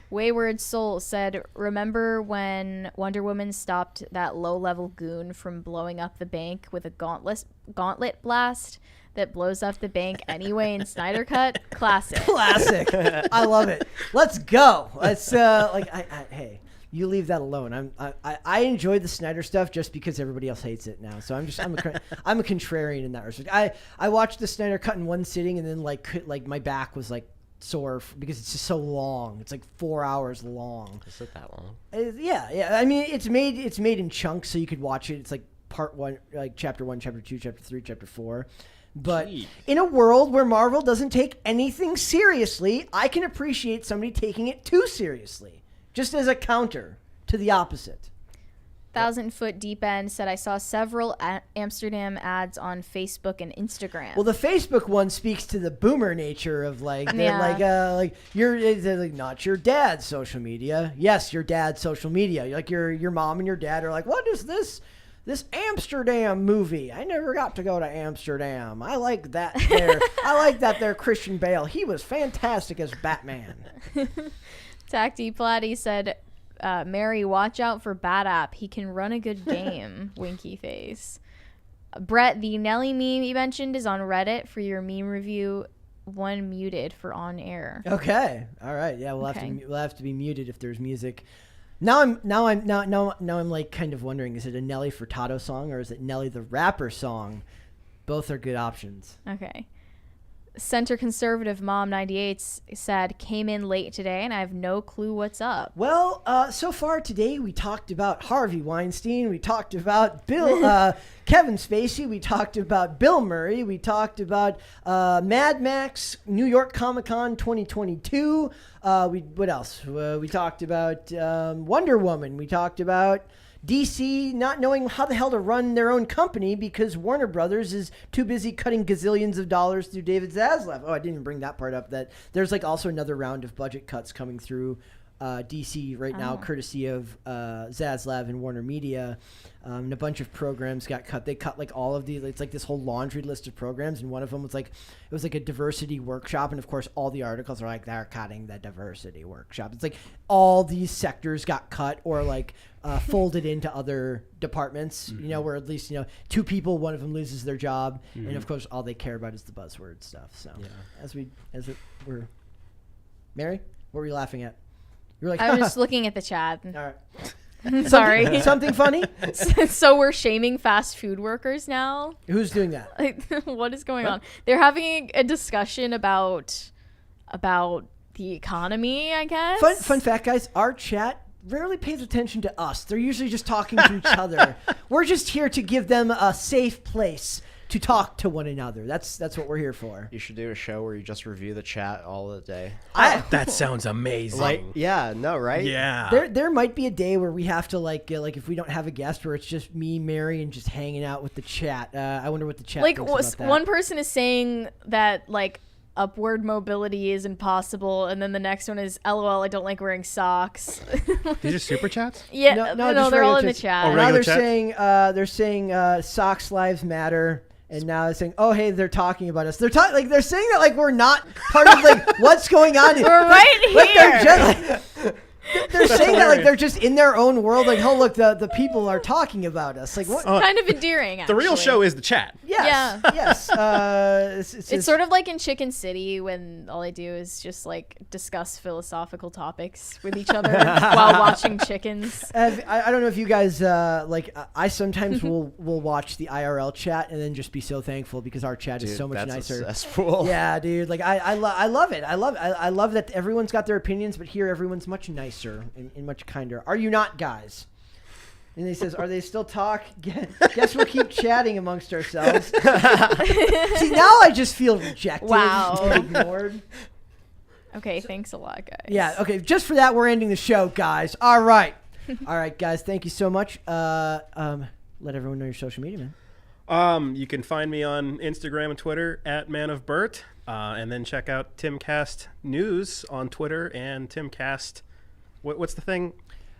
Wayward Soul said, remember when Wonder Woman stopped that low-level goon from blowing up the bank with a gauntlet blast that blows up the bank anyway in Snyder Cut? Classic. Classic. I love it. Let's go. Let's hey, you leave that alone. I enjoy the Snyder stuff just because everybody else hates it now. So I'm a contrarian in that respect. I watched the Snyder Cut in one sitting, and then like my back was like sore because it's just so long. It's like 4 hours long. Is it that long? Yeah. I mean, it's made in chunks, so you could watch it. It's like part one, like chapter 1, chapter 2, chapter 3, chapter 4. But Jeez. in a world where Marvel doesn't take anything seriously, I can appreciate somebody taking it too seriously, just as a counter to the opposite. 1,000 Foot Deep End said, I saw several Amsterdam ads on Facebook and Instagram. Well, the Facebook one speaks to the boomer nature of like, Yeah. like they're like not your dad's social media. Yes, your dad's social media. Like your mom and your dad are like, what is this Amsterdam movie? I never got to go to Amsterdam. I like that there. I like that there Christian Bale. He was fantastic as Batman. Tacti Platty said, Mary, watch out for Bad App. He can run a good game. Winky face. Brett, the Nelly meme you mentioned is on Reddit for your meme review. One muted for on air. Okay. All right. Yeah, we'll Okay. have to be muted if there's music. Now I'm like kind of wondering, is it a Nelly Furtado song or is it Nelly the rapper song? Both are good options. Okay. Center Conservative Mom 98 said, came in late today and I have no clue what's up. Well, so far today we talked about Harvey Weinstein. We talked about Kevin Spacey. We talked about Bill Murray. We talked about Mad Max, New York Comic-Con 2022. What else? We talked about Wonder Woman. We talked about DC not knowing how the hell to run their own company because Warner Brothers is too busy cutting gazillions of dollars through David Zaslav. Oh, I didn't even bring that part up. That there's like also another round of budget cuts coming through DC right now, courtesy of Zaslav and Warner Media. And a bunch of programs got cut. They cut like all of it's like this whole laundry list of programs, and one of them was like a diversity workshop, and of course all the articles are like they're cutting the diversity workshop. It's like all these sectors got cut or like folded into other departments. You know, where at least two people, one of them loses their job, and of course all they care about is the buzzword stuff. So we're Mary, what were you laughing at? You're like, I was just looking at the chat. all right. Sorry. Something funny? So we're shaming fast food workers now? Who's doing that? Like, what is going on? They're having a discussion about the economy, I guess. Fun fact, guys, our chat rarely pays attention to us. They're usually just talking to each other. We're just here to give them a safe place to talk to one another. That's what we're here for. You should do a show where you just review the chat all the day. That sounds amazing. Right? Yeah. There might be a day where we have to like if we don't have a guest where it's just me, Mary, and just hanging out with the chat. I wonder what the chat thinks about that. One person is saying that like upward mobility is impossible, and then the next one is LOL, I don't like wearing socks. These are super chats? Yeah, no, they're all in the chat. Oh, Now regular they're saying socks lives matter. And now they're saying, oh, hey, they're talking about us. They're they're saying that like we're not part of like what's going on. We're right here. They're saying that like they're just in their own world. Like, oh, look, the people are talking about us. Like, what? Kind of endearing, actually. The real show is the chat. Yes. Yeah. Yes. It's sort of like in Chicken City when all I do is just like discuss philosophical topics with each other while watching chickens. I don't know if you guys I sometimes will watch the IRL chat and then just be so thankful because our chat is so much nicer. Successful. Yeah, dude. Like I love it. I love that everyone's got their opinions, but here everyone's much nicer and much kinder. Are you not, guys? And he says, are they still talk? Guess we'll keep chatting amongst ourselves. See, now I just feel rejected and ignored. Okay, thanks a lot, guys. Yeah, okay. Just for that, we're ending the show, guys. All right. All right, guys. Thank you so much. Let everyone know your social media, man. You can find me on Instagram and Twitter at manofbert, and then check out Timcast News on Twitter and Timcast. What's the thing?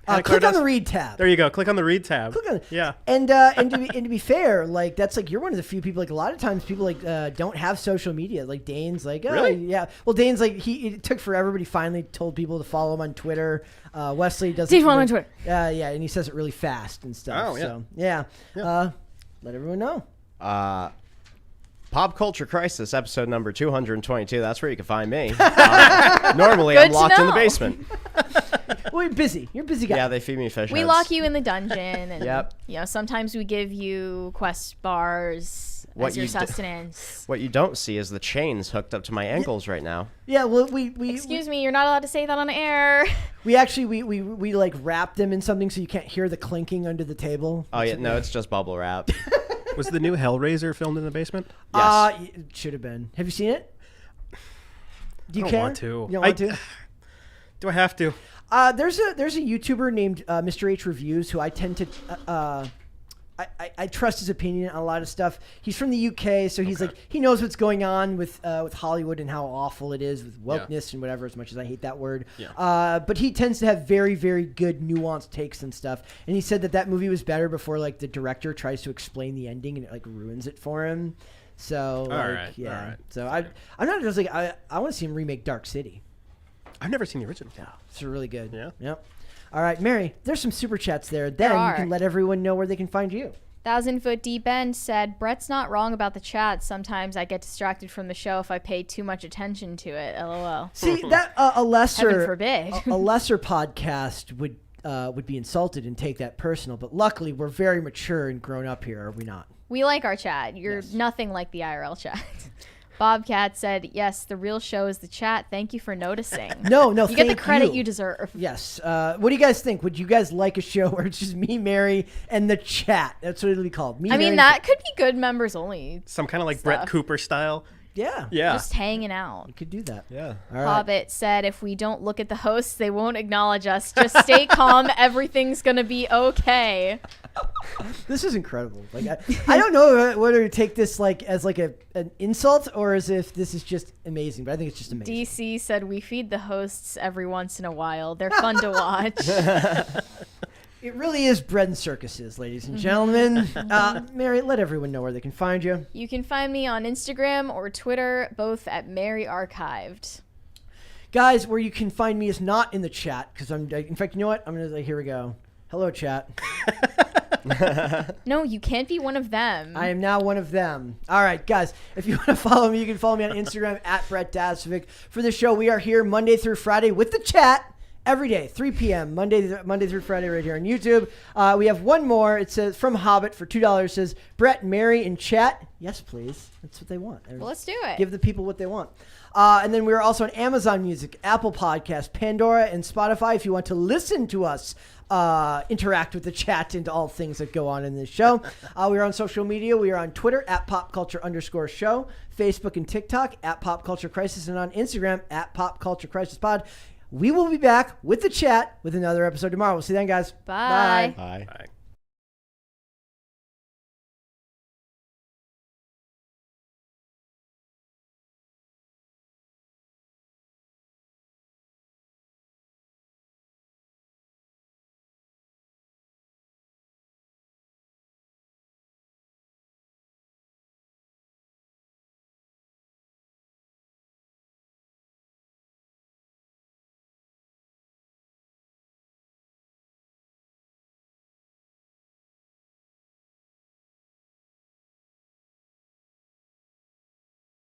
Click on the read tab. There you go. Click on the read tab. Click on it. Yeah. And to be fair, like that's like you're one of the few people. Like a lot of times, people like don't have social media. Like Dane's like, oh really? Yeah. Well, Dane's like it took forever, but he finally told people to follow him on Twitter. Wesley does. Dane follow on Twitter. Yeah, and he says it really fast and stuff. Oh yeah. So yeah. Let everyone know. Pop Culture Crisis, episode number 222. That's where you can find me. Normally, Good I'm locked to in the know. basement. Well, you're busy. You're a busy guy. Yeah, they feed me fish We heads. lock you in the dungeon, and Yep. sometimes we give you quest bars as your sustenance. What you don't see is the chains hooked up to my ankles right now. Yeah. Well, we Excuse me, you're not allowed to say that on air. We actually we like wrap them in something so you can't hear the clinking under the table. Oh yeah, no, it's just bubble wrap. Was the new Hellraiser filmed in the basement? Yes. It should have been. Have you seen it? Do you I don't care? want to. You don't want to? Do I have to? There's a YouTuber named Mr. H Reviews who I tend to I trust his opinion on a lot of stuff. He's from the UK, so he's like he knows what's going on with Hollywood and how awful it is with wokeness and whatever. As much as I hate that word, but he tends to have very very good nuanced takes and stuff. And he said that movie was better before like the director tries to explain the ending and it like ruins it for him. So all right. So I'm not just like I want to see him remake Dark City. I've never seen the original. Yeah, it's really good. Yeah. Yep. All right, Mary, there's some super chats there. Then you can let everyone know where they can find you. 1,000-foot Deep End said, Brett's not wrong about the chat. Sometimes I get distracted from the show if I pay too much attention to it. LOL. See, that a lesser Heaven forbid. a lesser podcast would be insulted and take that personal. But luckily, we're very mature and grown up here, are we not? We like our chat. You're nothing like the IRL chat. Bobcat said, yes, the real show is the chat. Thank you for noticing. No, You get the thank credit you deserve. Yes. What do you guys think? Would you guys like a show where it's just me, Mary, and the chat? That's what it'll be called. Me, I Mary, mean, that could be good members only. Some kind of like Stuff. Brett Cooper style. Yeah. Yeah. Just hanging out. You could do that. Yeah. All right. Hobbit said, if we don't look at the hosts, they won't acknowledge us. Just stay calm. Everything's going to be okay. This is incredible. Like I don't know whether to take this like as like an insult or as if this is just amazing, but I think it's just amazing. DC said, we feed the hosts every once in a while. They're fun to watch. It really is bread and circuses, ladies and gentlemen. Mary, let everyone know where they can find you. You can find me on Instagram or Twitter, both at Mary Archived. Guys, where you can find me is not in the chat because in fact, you know what? I'm going to here we go. Hello, chat. No, you can't be one of them. I am now one of them. All right, guys, if you want to follow me, you can follow me on Instagram at Brett Dasovic. For the show, we are here Monday through Friday with the chat. Every day, 3 p.m., Monday through Friday right here on YouTube. We have one more. It says, from Hobbit for $2. It says, Brett, Mary, in chat. Yes, please. That's what they want. Well, let's do it. Give the people what they want. And then we're also on Amazon Music, Apple Podcasts, Pandora, and Spotify if you want to listen to us interact with the chat and all things that go on in this show. We are on social media. We are on Twitter at popculture_show, Facebook and TikTok at Pop Culture Crisis, and on Instagram at Pop Culture Crisis Pod. We will be back with the chat with another episode tomorrow. We'll see you then, guys. Bye. Bye. Bye.